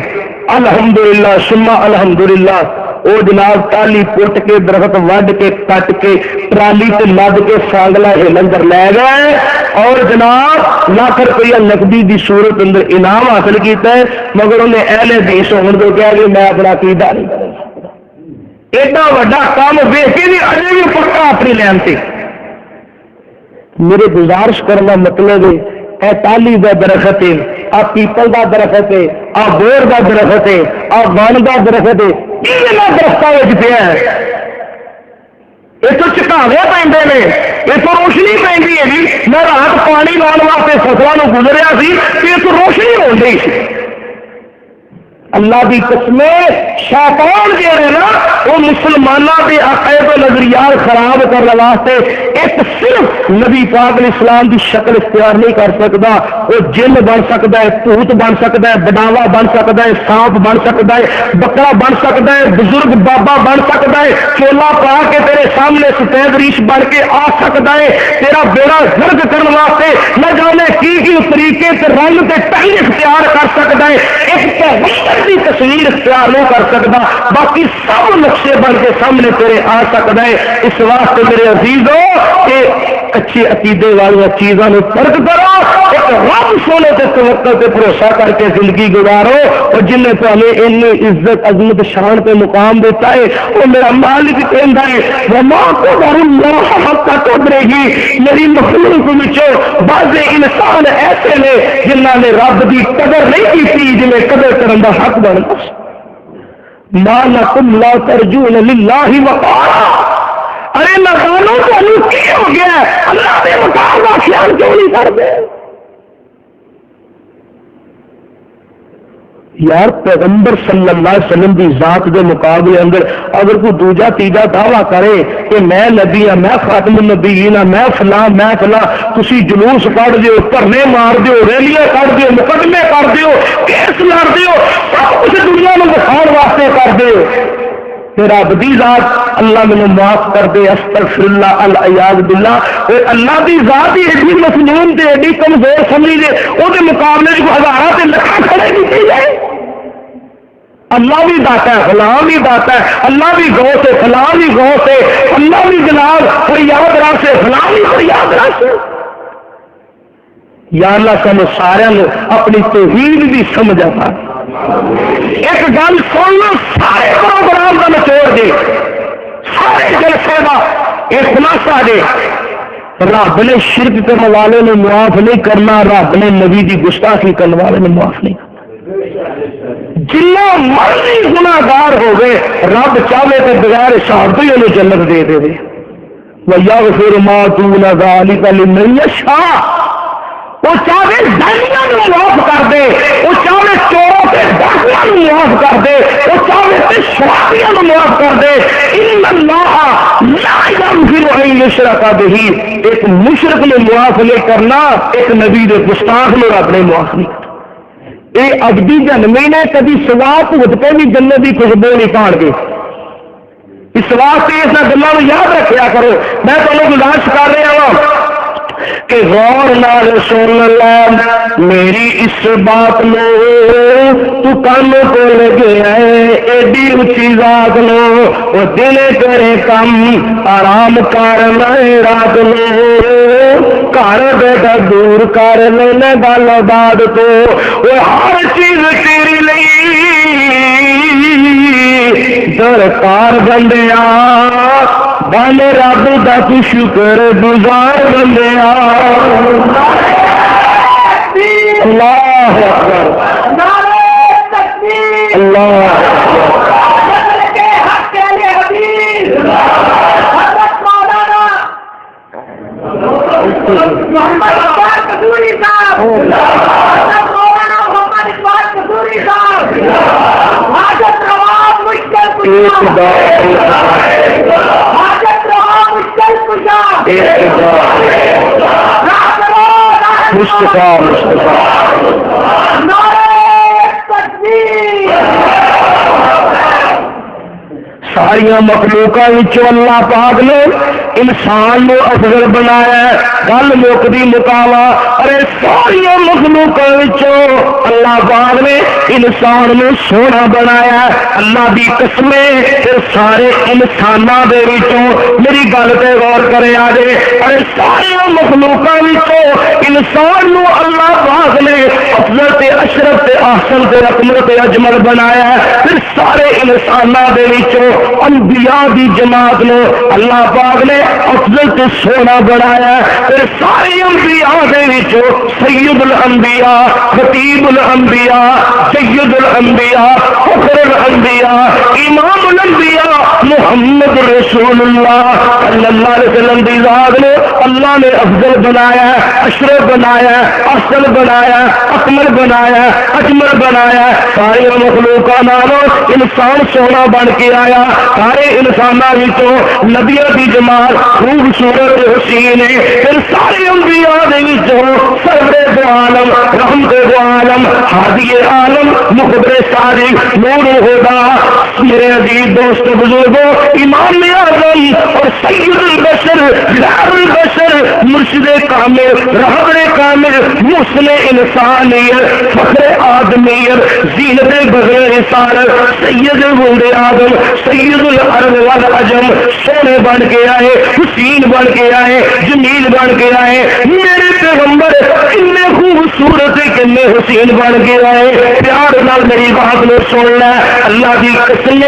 الحمدللہ سما الحمدللہ وہ جناب ٹالی پٹ کے درخت وڈ کے کٹ کے ٹرالی تے لد کے سانگلا ہل اندر لے گئے اور جناب لاکھ روپیہ نقدی دی صورت اندر انعام حاصل کیتا ہے. مگر انہیں اہل حدیث ہونے تو کہا کہ میں اپنا عقیدہ نہیں کر سکتا. ایڈا وڈا کام ویک کے بھی اجے بھی پکا اپنی لین سے. میرے گزارش کرنا مطلب ہے اے ٹالی کا درخت ہے آ پیپل کا درخت ہے آ بور کا درخت ہے آ ون کا درخت ہے یہ درختوں میں پیا ہے. یہ تو چکاوے پہ یہ تو روشنی پہ ہے. میں رات پانی لاؤ واسطے فصلوں گزریا سی کہ یہ تو روشنی ہو رہی سی. اللہ کی قسم شیطان جہے نا وہ مسلمانوں کے عقائد و نظریات خراب کرنے واسطے ایک صرف نبی پاک علیہ السلام کی شکل اختیار نہیں کر سکتا. وہ جن بن سکتا ہے بھوت بن سکتا ہے بڈاوا بن سکتا ہے سانپ بن سکتا ہے بکرا بن سکتا ہے بزرگ بابا بن سکتا ہے چولا پا کے تیرے سامنے سفید ریش بن کے آ سکتا ہے تیرا بیڑا غرق کرنے واسطے نہ جانے کی طریقے سے رنگ سے ٹنگ اختیار کر سکتا ہے. ایک کی تصویر اختیار نہیں کر سکتا. باقی سب فرشتے بن کے سامنے تیرے آ سکتا ہے. اس واسطے میرے عزیزو کہ اچھے عقیدے والی چیزوں کو ترک کرو, ایک رب سونے تے توکل تے بھروسہ کر کے زندگی گزارو. اور جن نے تمہیں اتنی عزت عظمت شان پہ مقام دیتا ہے وہ میرا مالک کہندا ہے وما قدر اللہ حق قدرہ. میری مخلوق وچوں بعض انسان ایسے نے جنہاں نے رب دی قدر نہیں کی جنہیں قدر کرن دا حق بنتا. ما لکم لا ترجون للہ وقارا. ارے نادانوں تمہیں کی ہو گیا اللہ کے وقار کا خیال کیوں نہیں کرتے؟ یار پیغمبر صلی اللہ علیہ وسلم کی ذات کے مقابلے اندر اگر کوئی دوجا تیجا دعویٰ کرے کہ میں نبی ہاں, میں خاتم النبیین ہاں, میں فلاں تسی جلوس کٹ دیو, دھرنے مار دیو, ریلیاں کٹ دیو, مقدمے کر دیو, کیس لڑ دیو, سب کچھ دنیا میں دکھاؤ واسطے کر دیو. رب دی ذات اللہ مجھے معاف کر دے, استغفر اللہ الیاذ باللہ. اللہ دی ذات ہی ایڈی مسنون تے ایڈی کمزور سمجھی دے وہ مقابلے کو ہزارہ تے لکھاں کھڑے کی جائے. اللہ بھی داتا ہے, فلاں بھی داتا ہے, اللہ بھی غوث ہے, فلاں بھی غوث ہے, اللہ بھی جناب فریاد رس ہے, فلاں بھی فریاد رس ہے. یا اللہ سانو سارے اپنی توحید بھی سمجھ آتا. ایک گل سن لو, سارے پروگرام کا نچوڑ دے, سارے جلسے کا ایک خلاصہ دے. رب نے شرک کرنے والے نے معاف نہیں کرنا, رب نے نبی کی گستاخی کرنے والے نے معاف نہیں کرنا. جنا مرضی گناہگار ہو گئے رب چاہے تو بغیر حساب تو ہی انہیں جنت دے دے. وَيَغْفِرُ مَا دُونَ ذَلِكَ لِمَن يَشَاءُ. وہ چاہے دانیاں معاف کر دے, وہ چاہے چوروں کے ڈاکیاں معاف کر دے, وہ چاہے شرابیاں معاف کر دے. ان اللہ لا یغفر ان یشرک بہ. ایک مشرک نے معاف نہیں کرنا, ایک نبی نے گستاخ نے رب نے معاف نہیں کرنا. یہ ابدی جنمی نے کبھی سوا بھوت پہ بھی جنت کی خوشبو نہیں پان گے. اس واسطے اس گلوں یاد رکھیا کرو. میں تمہیں گزارش کر رہا ہوں کہ غور نال سن لے میری اس بات میں, تو کم کو لگے ہے ایڈی اچھی ذات لو. وہ دل کرے کم آرام کر لے رات لو, گھر بیٹھا دور کر لینا گل بات تو. وہ ہر چیز تیری لئی درکار بندیا, بن رب دا تو شکر گزار بندیا. اللہ اکبر, اللہ مصطفیٰ ساریا مخلوقاں وچوں اللہ پاک نے انسان نو افضل بنایا. گل مکدی مکاوا, ارے ساریا مخلوقاں وچوں اللہ پاک نے انسان نو سونا بنایا. اللہ دی قسمیں پھر سارے انساناں دے وچوں میری گل تے غور کرے آجے. ارے ساریا مخلوقاں وچوں انسان نو اللہ پاک نے افضل تے اشرف تے احسن تے اکمل تے اجمل بنایا. پھر سارے انساناں دے وچوں انبیاء دی جماعت نو اللہ پاک نے افضل تے سونا بنایا. پھر سارے انبیاء دے وچوں سید الانبیاء, خطیب الانبیاء, سید الانبیاء, فخر الانبیاء, امام الانبیاء محمد رسول اللہ صلی اللہ علیہ وسلم دی ذات نے اللہ نے افضل بنایا, اشرف بنایا, احسن بنایا, اکمل بنایا, اجمل بنایا. سارے مخلوقاں نالوں انسان سونا بن کے آیا. سارے انساناں وچوں نبیوں دی جماعت خوبصورت حسین ہے. پھر سارے انبیاء دے وچوں سرور دو عالم, رحمت دو عالم, ہادی عالم, مخبر صادق, نور الہدی, میرے عزیز دوست بزرگوں, امام اعظم اور سید البشر, غیر البشر, مرشد کامل, رہبر کامل, محسن انسانیت, فخر آدمیت, زینت بغیر رسالت, سید ولد آدم, سید العرب والعجم سونے بن کے آئے، حسین بن کے آئے، جمیل بن کے آئے، میرے پیغمبر کتنے خوبصورت کتنے حسین بن کے آئے۔ پیار نال میری بات نو سن لے، اللہ دی قسم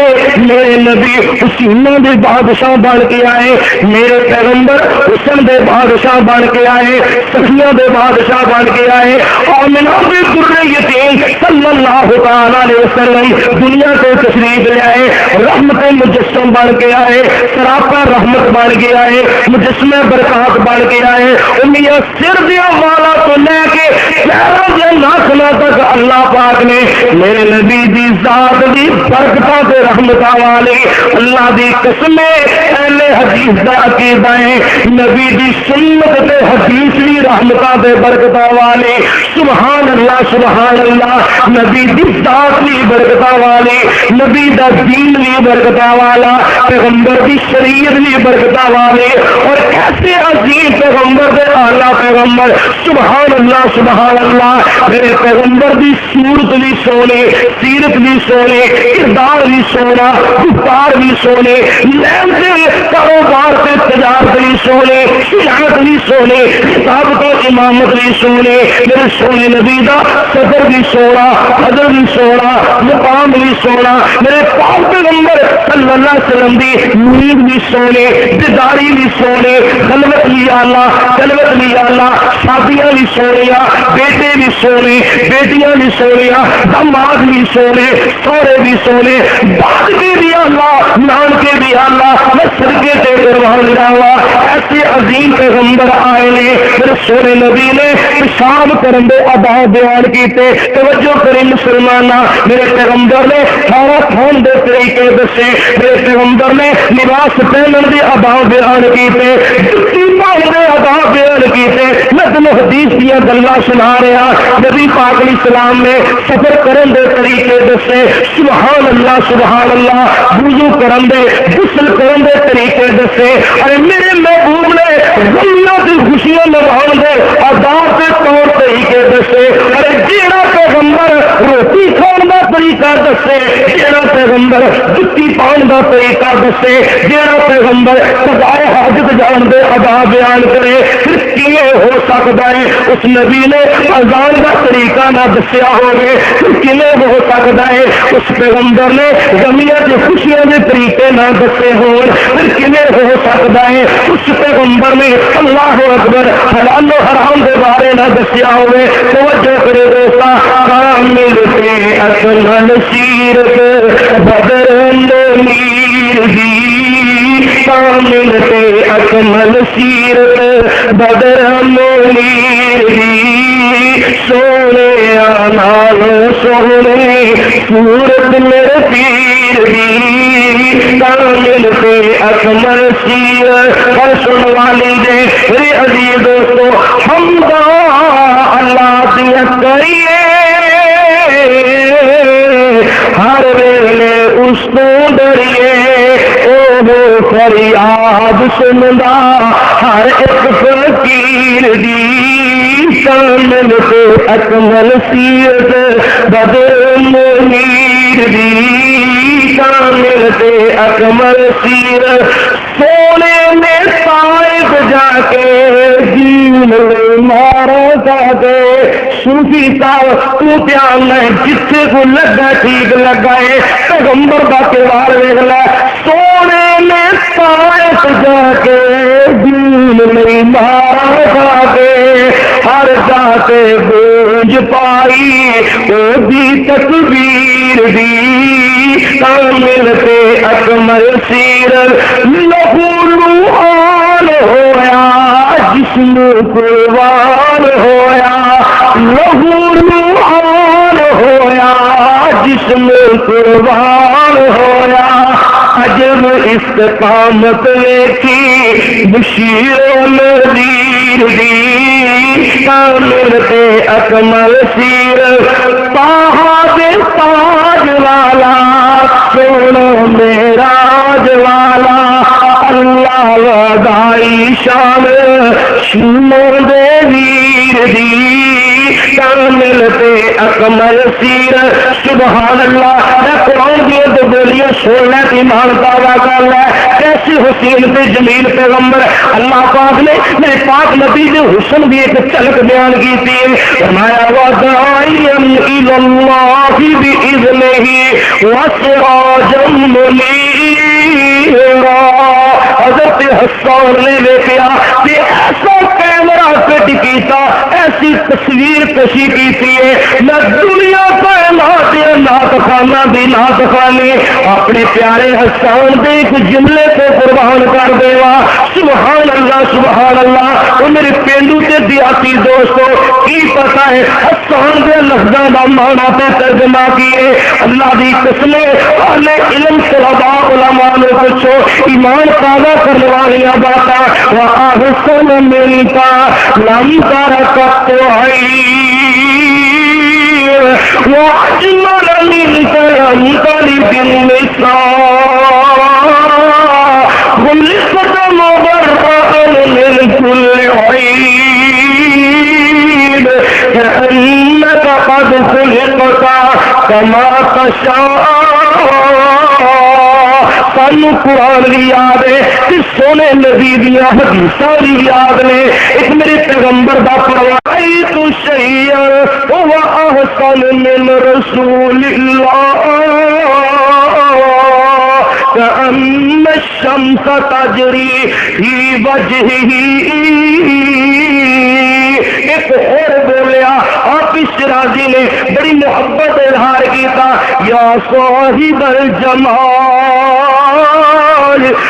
میرے نبی حسینوں دے بادشاہ بن کے آئے، میرے پیغمبر حسن دے بادشاہ بن کے آئے، صفیہ دے بادشاہ بن کے آئے، آمنہ بے ذریتین صلی اللہ تعالی علیہ وسلم دنیا کو تشریف لے آئے، رحمت مجسم بن کے آئے، سراپا رحمت بن کے آئے، مجسم برکات بن کے آئے۔ انہیں سر دیا والا تو لے کے پیروں دیا ناخنا تک اللہ پاک نے میرے نبی دی ذات دی برکتاں تے رحمتاں والے اللہ دی قسم اہل حدیث دا عقیدہ ہے، نبی دی سنت تے حدیث دی رحمتاں تے برکتاں والے، سبحان اللہ سبحان اللہ، نبی دی ذات دی برکتاں والے، نبی دا دین دی برکتاں والا، پیغمبر دی شریعت دی برکتاں والے، اور ایسے عظیم پیغمبر دے اعلیٰ پیغمبر سبحان اللہ سبحان اللہ، میرے پیغمبر دی صورت بھی سونے، سیرت بھی سونے، کردار بھی سونا، گفتار بھی سونے، لین دین کاروبار سے تجارت بھی سونے، شجاعت بھی سونے، خطاب تو امامت بھی سونے، میرے سونے نبی دا صدر بھی سونا، حضر بھی سونا، مقام بھی سونا، میرے پاک پیغمبر صلی اللہ علیہ وسلم دی نیند بھی سونے، بیداری بھی سونے، خلوت بھی آلہ، خلوت بھی آلہ، شادیاں بھی سونیا، بیٹے بھی سونے، بیٹیاں بھی سونیا، داماد بھی سونے، سورے بھی سونے، بادشاہ بھی اللہ، نانکے بھی اللہ، میں صدقے تے قربان جاواں، ایسے عظیم پیغمبر آئے نے، میرے سونے نبی نے پیشاب کرن دے آداب بیان کیتے، توجہ کریں مسلماناں، میرے پیغمبر نے کھانا کھان دے طریقے دسے، میرے پیغمبر نے لباس پہنن دے آداب بیان کیتے، جُتی پاؤن دے آداب بیان کیتے، میں تمہیں حدیث دیا گلا سنا رہا، نبی پاک علیہ السلام نے سفر کرن دے طریقے دسے، سبحان اللہ وضو کرن دے غسل کرن دے طریقے دسے، ارے میرے محبوب نے غمیاں دی خوشیاں نبھاؤن دے آداب دے طور طریقے دسے، ارے جیڑا پیغمبر روٹی کھان دا طریقہ دسے، جیڑا پیغمبر جُتی پاؤن دا طریقہ دسے، جیڑا پیغمبر قضائے حاجت جان دے آداب بیان کرے، پھر کیے ہو سکتا ہے اس نبی نے اذان کا طریقہ نہ دسیا ہوگے، پھر کیے ہو سکتا ہے اس پیغمبر نے غمیاں تے خوشیاں دے طریقے نہ دسے ہون، پھر کیے ہو سکتا ہے اس پیغمبر نے اللہ اکبر حلال و حرام دے بارے نہ دسیا ہوئے۔ توجہ کرے دوستا، کامل تے اکمل سیرت بدر میر دی، کامل تے اکمل سیرت بدر میر دی، سونے نالو سونے صورت میرے پیر دی، کامل تے اکمل سیرت۔ اور سن والی دے میرے عزیز دوستو، ہم اللہ دیا کریے ہر ویلے اس کو ڈریے، او فریاد سندا ہر ایک فقیر دی، کامل تے اکمل سیرت بدر منیر دی، کامل تے اکمل سیرت۔ سونے میں طائف جا کے دین مارا جا دے، صوفی صاحب تو پیان ہے جتھے کو لگا ٹھیک لگا ہے، پیغمبر دا کردار ویکھ لے، سونے میں طائف جا کے دین مارا جا دے، ہر جاتے گونج پائی او دی تکبیر دی، کامل تے اکمل سیرت۔ لہو روحان ہویا جسم قربان ہویا، لہو روحان ہویا جسم قربان ہویا، عجب استقامت ویکھی بشیر و نذیر دی، کامل تے اکمل سیرت۔ طٰہٰ دے تاج والا سونا معراج والا، اللہ وڈائی شان شمر دے ویر دی، کامل تے اکمل سیرت۔ سبحان اللہ، قرآن دی تو بولیاں سن لے ایمان دعویٰ کر لے کیسے حسین تے جمیل پیغمبر اللہ پاک نے میرے پاک نبی دے حسن بھی ایک جھلک بیان کی تھی فرمایا وداعیا الی اللہ باذنہ وسراجا منیرا حضرت حسان نے دیکھا کہ ایسا کیمرہ فٹ کیتا ایسی تصویر کشی کی تھی میں دنیا کائنات نعت خانہ دی نعت خانی اپنے پیارے حسان دے ایک جملے کو قربان کر دیوا سبحان اللہ وہ میرے پینڈو تے دیاتی دوستو کی پتہ ہے حسان دے لفظاں دا معنی تے ترجمہ کیے اللہ دی قسم والے علم طلباء علماء نے پوچھو ایمان تازہ کرنے والی باتاں وَأَحْسَنَ مِنْكَ لَمْ تَرَكَتْ عَيْنٍ وَأَجْمَلَ مِنْكَ لَمْ تَلِدِ النِّسَاءُ خُلِقْتَ مُبَرَّأً مِنْ كُلِّ عَيْبٍ كَأَنَّكَ قَدْ خُلِقْتَ كَمَا تَشَاءُ سانو قرآن بھی یاد ہے کہ سونے نبی دیا حدیثاں بھی یاد نے ایک میرے پیغمبر دا فرمائیت شیئا هو احسن من رسول اللہ كأن الشمس تجری فی وجہہ ایک اور بولیا آپ شرازی نے بڑی محبت اظہار کیتا یا صاحب الجمال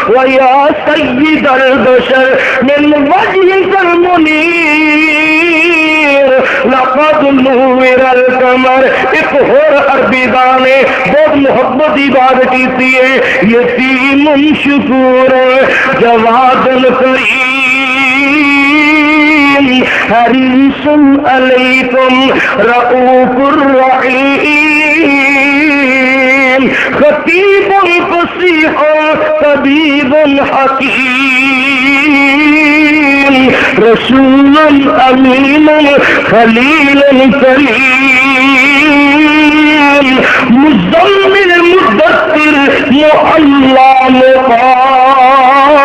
ویا سید البشر من وجهك المنیر لقد نور القمر ایک اور عربی گانے بہت محبت کی بات کی ہے یتیم شکور جواد کریم حریص علیکم رؤوف الرحیم خطیب فصیح طبیب حکیم رسول امین خلیل کریم مزمل مدثر معلا مقام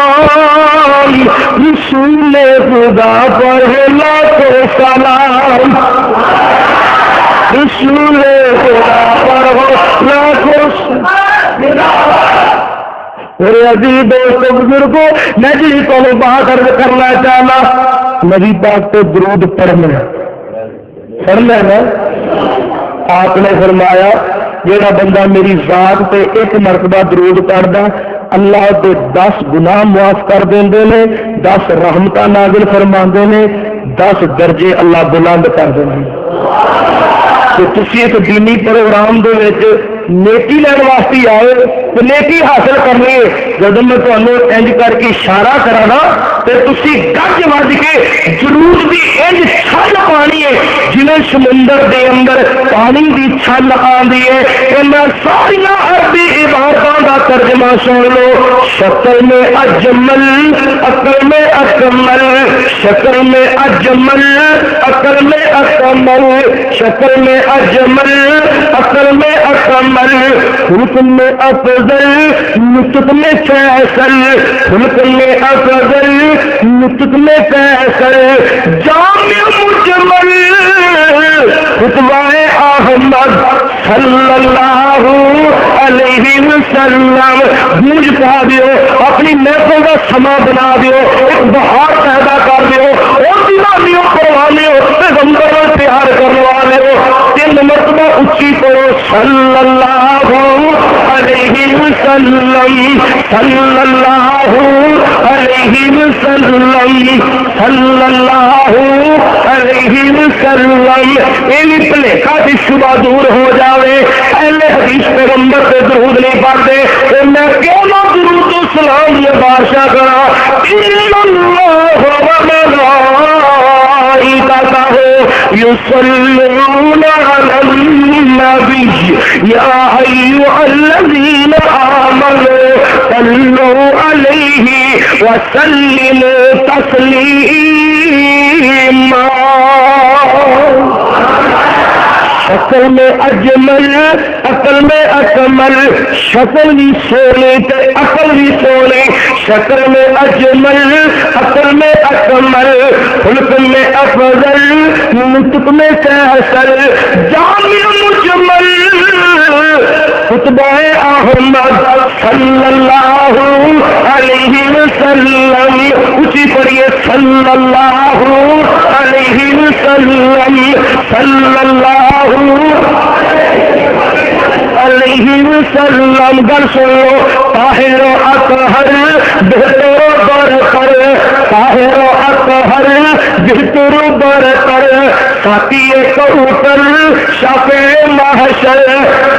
رسول خدا پر لاکھوں سلام رسول خدا پر لاکھوں سلام میرے عزیز دوستو بزرگوں میں جی کو بات عرض کرنا چاہنا نبی پاک تو درود پڑھنا نا آپ نے فرمایا جیڑا بندہ میری ذات پہ ایک مرتبہ درود پڑھدا اللہ دے 10 گناہ معاف کر دیندے نے 10 رحمتاں نازل فرماندے نے 10 درجے اللہ بلند کر دیندے نے تو تسی ایک دینی پروگرام دے وچ نیکی لین واسطے آئے تو نیکی حاصل کرنی ہے جب میں تمہیں انج کر کے اشارہ کرا نا تو تسی گج وج کے ضرور بھی انج چھل پانی ہے جنہیں سمندر دے اندر پانی دی چھل آندی ہے کہ میں ساری عربی عبارتوں کا ترجمہ سن لو شکل میں اجمل عقل میں اکمل شکل میں اجمل عقل میں اکمل شکل میں اجمل عقل میں اکمل خلق میں افضل نطق میں فیصل خلق میں افضل نطق میں فیصل جامع مجمل خطبہ احمد صلی اللہ علیہ وسلم گونج پا دیو اپنی محفل کا سما بنا دیو ایک بہار پیدا کر دیو اور دیوانیوں قربانیوں پیغمبر پیار کرنے والے 3 مرتبہ اچھی کرو صلی اللہ علیہ وسلم صلی اللہ علیہ وسلم صلی اللہ علیہ وسلم یہ بھلیکا کی شبہ دور ہو جاوے اہل حدیث پیغمبر سے درود نہیں پڑھتے تو میں کیوں نہ درود و سلام یہ بادشاہ کرا يصلون على النبي يا أيها الذين آمنوا صلوا عليه وسلموا تسليما شکل میں اجمل عقل میں اکمل شکل بھی سونی تے عقل بھی سونی شکل میں اجمل عقل میں اکمل خلق میں افضل نطق میں کیسر جامع مجمل خطبہ احمد صلی اللہ علیہ وسلم اسی پڑھیے صلی اللہ علیہ وسلم صلی اللہ علیہ وسلم گل سنو طاہر و اطہر بہتر و برتر طاہر و اطہر بہتر و برتر ساقی کوثر شافع محشر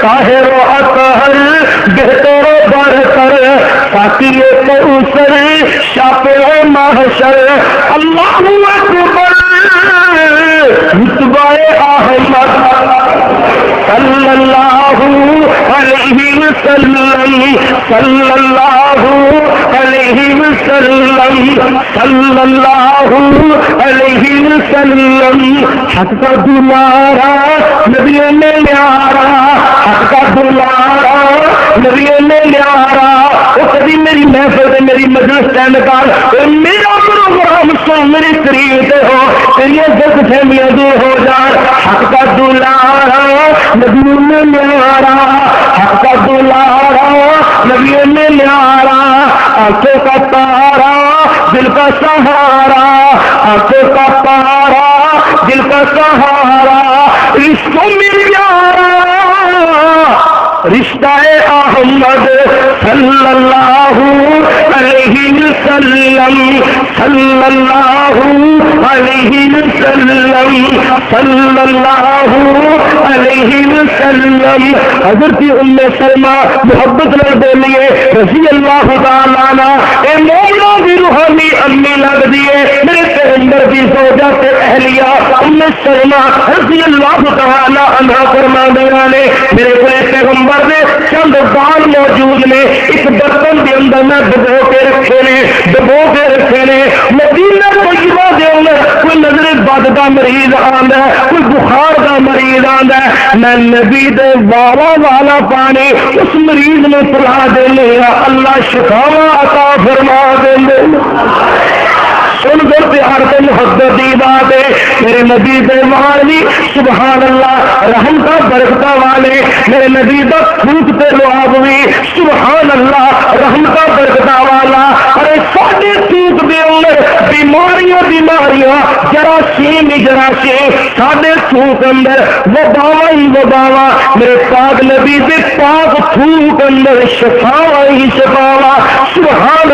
طاہر و اطہر بہتر و برتر ساقی کوثر شافع محشر اللہ اکبر رتبہ احمد صلی اللہ علیہ وسلم صلی اللہ علیہ وسلم صلی اللہ علیہ وسلم حق کا دلارا نبی نے نیارا حق کا دلارا نبی نے نیارا وہ کبھی میری محفل سے میری مجلس کا نکال میرا پروگرام سو میری قریب سے ہو تیری غلط فہمیاں دور ہو جان حق کا دلارا نبی نے نیارا حق کا دلارا نبی نے نیارا آنکھوں کا تارا دل کا سہارا آنکھوں کا تارا دل کا سہارا رشتوں میں پیارا رشتہ احمد صلی اللہ علیہ وسلم صلی اللہ علیہ وسلم صلی اللہ علیہ وسلم حضرت ام سلمہ محبت نہ بولیے رضی اللہ تعالیٰ عنہ اے مومنوں کی روحانی امی لگ دیے میرے پیغمبر کی زوجہ سے اہلیہ ام سلمہ رضی اللہ تعالیٰ عنہ فرمانے والے میرے پیغمبر نے چند بال موجود نے ایک برتن کے اندر میں ڈبو کے رکھے نے مدینہ طیبہ دے اندر کوئی نظر بد کا مریض آندا ہے کوئی بخار کا مریض آندا ہے میں نبی دے والا پانی اس مریض نے پلا دینے اللہ شفاواں عطا فرما دے سن کر پیار سے محبت دی بات ہے میرے نبی دے والی سبحان اللہ رحم کا برکتہ والے میرے نبی دا تھوک تے لعاب بھی سبحان اللہ رحم کا برکتہ والا ارے ساڈے تھوک دے اندر بیماریاں جراثیم ساڈے تھوک اندر وباواں میرے پاک نبی دے پاک تھوک اندر شفاواں ہی شفاواں سبحان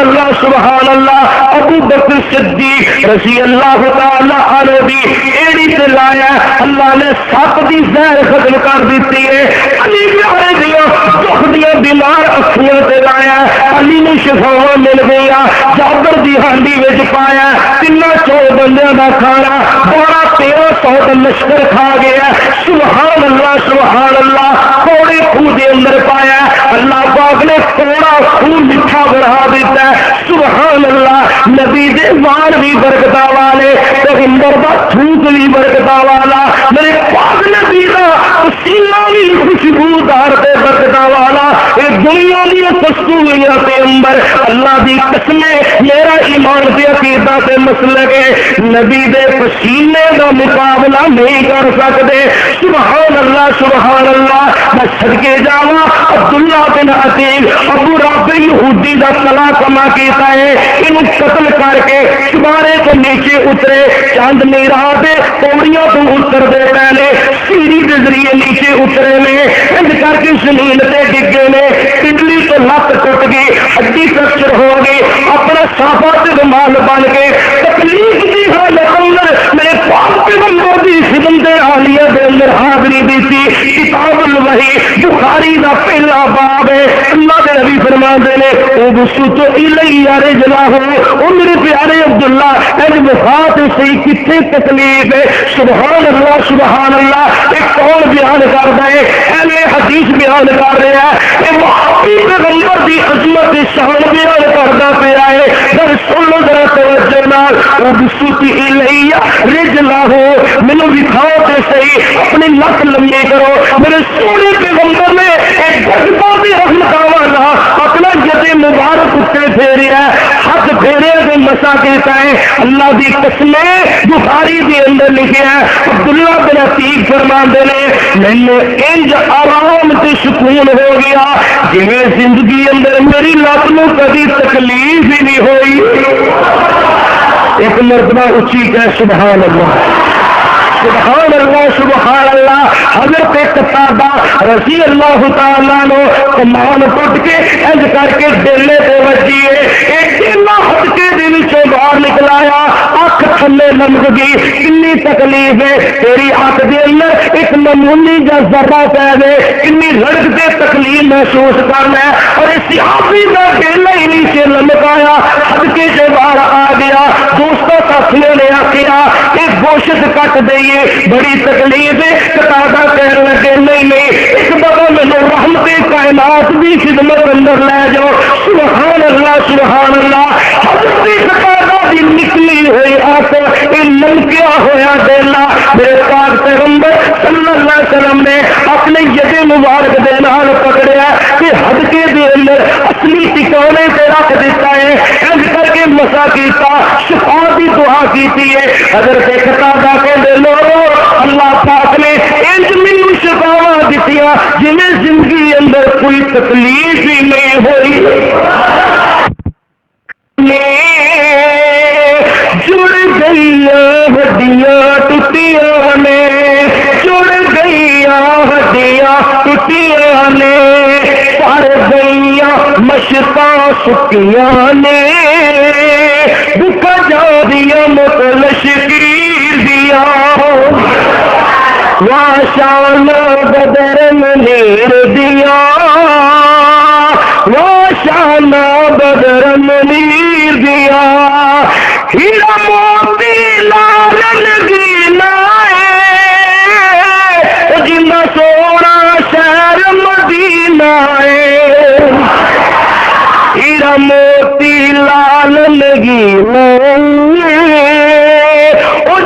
اللہ ابو بکر صدیق رضی اللہ تعالی عنہ بھی ایڑی سے لایا اللہ نے 7 دی زہر ختم کر دیتی ہے علی پیارے دیا دکھ دیا بیمار اکھیاں سے لایا علی نے شفاواں مل گیا جابر دی ہانڈی وچ پایا 3-4 بندیاں دا کھانا 1200 کا لشکر کھا گیا سبحان اللہ کوڑے خوہ دے اندر پایا اللہ پاک نے کوڑا خوہ میٹھا بنا دیتا ہے سبحان اللہ نبی دے وال بھی برکتہ والے پیغمبر دا تھوک بھی برکتہ والا میرے پاک نبی دا پسینہ بھی خوشبودار تے برکتہ والا اے دنیا دی کستوریاں تے انبر اللہ دی قسمیں میرا ایمان تے عقیدہ تے مسلک ہے نبی دے پسینے دا مقابلہ نہیں کر سکتے سبحان اللہ میں صدقے جاواں عبداللہ بن عتیق ابو رافع یہودی دا کلا کما کیتا ہے انہوں قتل کر کے چبارے کے نیچے اترے چاند میرا دے پوڑیاں تو اتر دے پہلے سیڑھی کے ذریعے نیچے اترے نے انج کر کے زمین تے ڈگے نے پنڈلی تو لت ٹوٹ گئی ہڈی فریکچر ہو گئی اپنا صافہ تے رومال بن کے تکلیف دی حالت اندر میرے پاک پیغمبر دی خدمت عالیہ دے اندر حاضری دیتی کتاب الوحی بخاری دا پہلا باب ہے اللہ دے نبی فرماندے نے او بسوت الیہ رجلہ او میرے پیارے عبداللہ اج وفات سے کتنے تکلیف ہے سبحان اللہ ایک کون بیان کرتا ہے اہل حدیث بیان کر رہا ہے یہ وہابی پیغمبر دی عظمت شان بیان کرتا پیا ہے در سن لو ذرا توجہ نال او بسوت الیہ رجلہ اللہ مینو دکھاؤ تے صحیح اپنی لت لمبی کرو. میرے سونے پیغمبر نے ایک گھٹا بھی رحمت والا اپنا جد مبارک اتنے پھیریا ہاتھ پھیرے تو مسا کہتا ہے. اللہ دی قسمیں بخاری دے اندر لکھیا ہے عبداللہ بن عتیق فرماندے نے مینوں انج آرام تے سکون ہو گیا جویں زندگی اندر میری لت نوں کبھی تکلیف ہی نہیں ہوئی. ایک مرتبہ اچھی کہہ سبحان اللہ سبحان اللہ سبحان اللہ. حضرت قتادہ رضی اللہ تعالیٰ نو کمان ٹوٹ کے انج کر کے ڈیلے تے وجیے ایک ڈیلا ہٹ کے دل سے باہر نکلایا اکھ تھلے لمک گئی. کنی تکلیف ہے تیری اکھ دے اندر ایک معمولی جا ذرہ پے دے کنی لڑک دے تکلیف محسوس کرنا ہے اور اس صحابی کا ڈیلا ہی نیچے لمکایا ہٹکے سے باہر آ گیا. دوستوں ساتھیوں نے آخیا ایک گوشت کٹ دئیے بڑی تکلیف ہے. قتادہ کہنے لگے نہیں ایک دفعہ مینوں رحمت کائنات بھی خدمت اندر لے جاؤ. سبحان اللہ سبحان اللہ. حضرت قتادہ دی نکلی ہوئی آنکھ یہ لمکیا ہوا ڈیلا میرے پاک پیغمبر صلی اللہ علیہ وسلم نے اپنے ید مبارک دے نال پکڑیا کہ ہڈکے دے اندر اصلی ٹکانے سے رکھ دیتا ہے. انج کر کے مسا کیتا شفا دی دعا کیتی ہے. حضرت قتادہ کہندے لوگو اللہ پاک نے انج مینوں شفاواں دتیاں جویں زندگی اندر کوئی تکلیف ہی نہیں ہوئی. جڑ گئی ہڈیاں ٹوٹیاں نے جڑ گئی ہڈیاں ٹوٹیاں نے پر گئیاں مشتاں سکیاں نے بکا جا دیا متلشکیر دیا واشان بدر منیر دیا واشان بدر منیر دیا ہیرا موتی لال لگینا ہے جنہ سونا شہر مدینہ ہے ہیرا موتی لال لگینا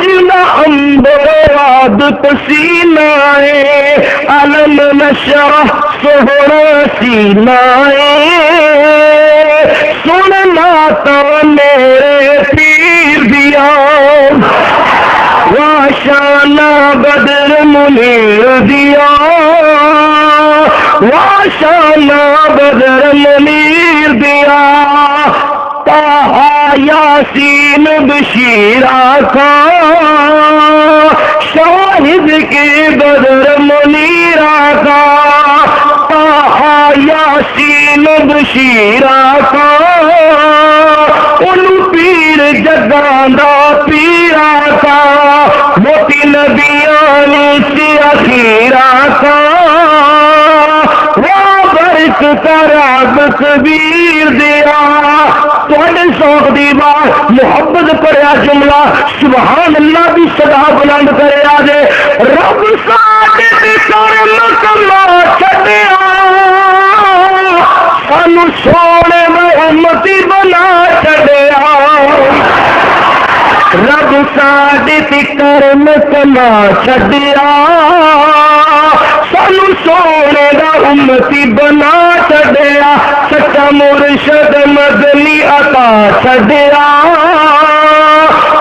جنہ امبراد پسینہ ہے علم نشرح سہرا سینہ سننا تو میرے پیر دیا واشانہ بدر منیر دیا واشانہ بدر منیر دیا طه یاسین بشیرہ کا شاہد کے بدر منیرہ کا طه یاسین بشیرہ کا ان پیر جگاں دا پیرا کا موتی نبیانی سے اخیرہ کا برک کراب کبیر دیا. تھوڑے شوق دی بات محبت پڑیا جملہ سبحان اللہ بھی صدا بلند کریا دے. رب ساڈے تے کرم کما چھڈیا سانو سونے محمتی بنا چھڈیا. رب ساڈے تے کرم کما چھڈیا سانو سونے دا امتی بنا چھڈیا. سچا مرشد مدنی عطا چھڈیا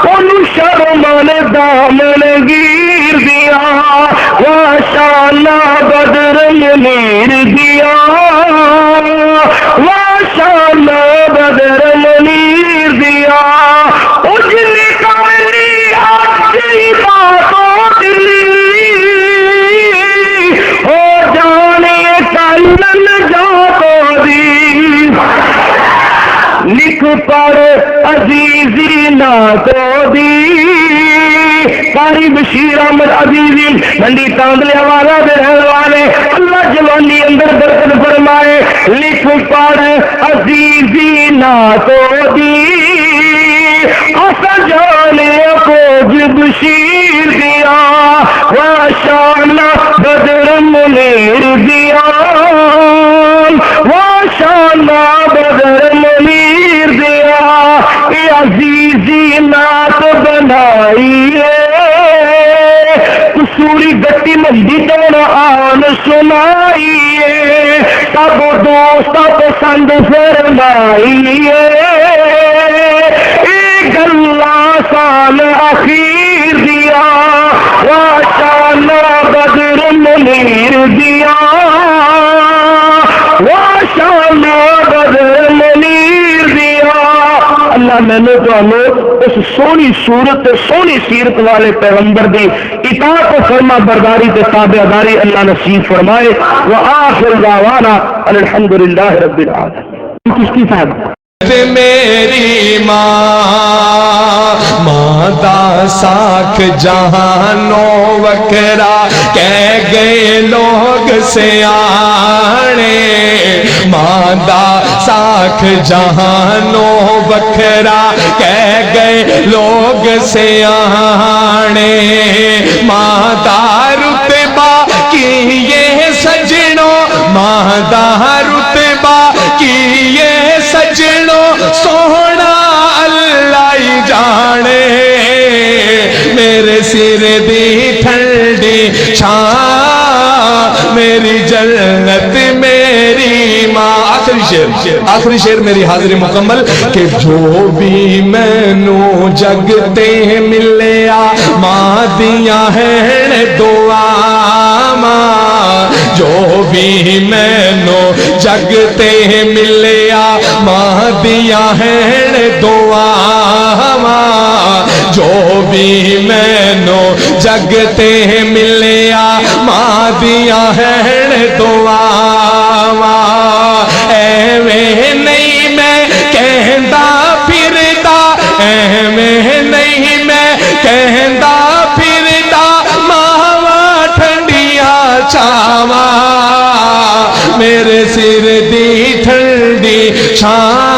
اونوں شرمن دامن گیر دیا واشانہ بدر منیر دیا واشانہ بدر منیر دیا. اجل کملی آجی باتوں دلی ہو جانے کلن جاتوں دی لکھ پڑھ عزیزی ناتوں دی. قاری بشیر احمد عزیزی منڈی تاندلے والا دے رہنے والے اللہ جوانی اندر برکت فرمائے. لکھ پڑھ عزیزی ناتوں دی اسا جانے فوج بشیر دیا واشانہ بدر منیر دیا واشانہ بدر منیر دیا. عزیزی نات بنائی ہے دیدن آن سنائیے سب دوست پسند فرمائیے ایک اللہ سال اخیر دیا واشانا بدر منیر دیا واشانا بدر منیر دیا اللہ میں نے تو اس سونی صورت سونی سیرت والے پیغمبر دی اطاعت و فرما برداری تے تابعداری اللہ نصیب فرمائے وآخر دعوانا الحمدللہ رب العالمین کشتی صاحب میری ماں دا ساکھ جہانو وکرا کہہ گئے لوگ سیانے ماں دا ساکھ جہانو وکرا کہہ گئے لوگ سیانے ماں دا رتبہ کی یہ سجنوں ماں دا رتبہ کی یہ سجنوں سونا اللہ ہی جانے میرے سر دی ٹھنڈی چھاں میری جنت میری ماں آخری شعر میری حاضری مکمل کہ جو بھی مینو جگتے ملیا ماں دیاں ہیں دعا ماں جو بھی مینو جگتے ملیا ماں دیاں ہیں دعا ماں جو بھی مینو جگتے ملیا ماں دیاں ہیں دعا ایویں نہیں میں کہندا پھردا ایویں نہیں میں کہندا پھردا ماواں ٹھنڈیاں چھاواں میرے سر دی ٹھنڈی چھاواں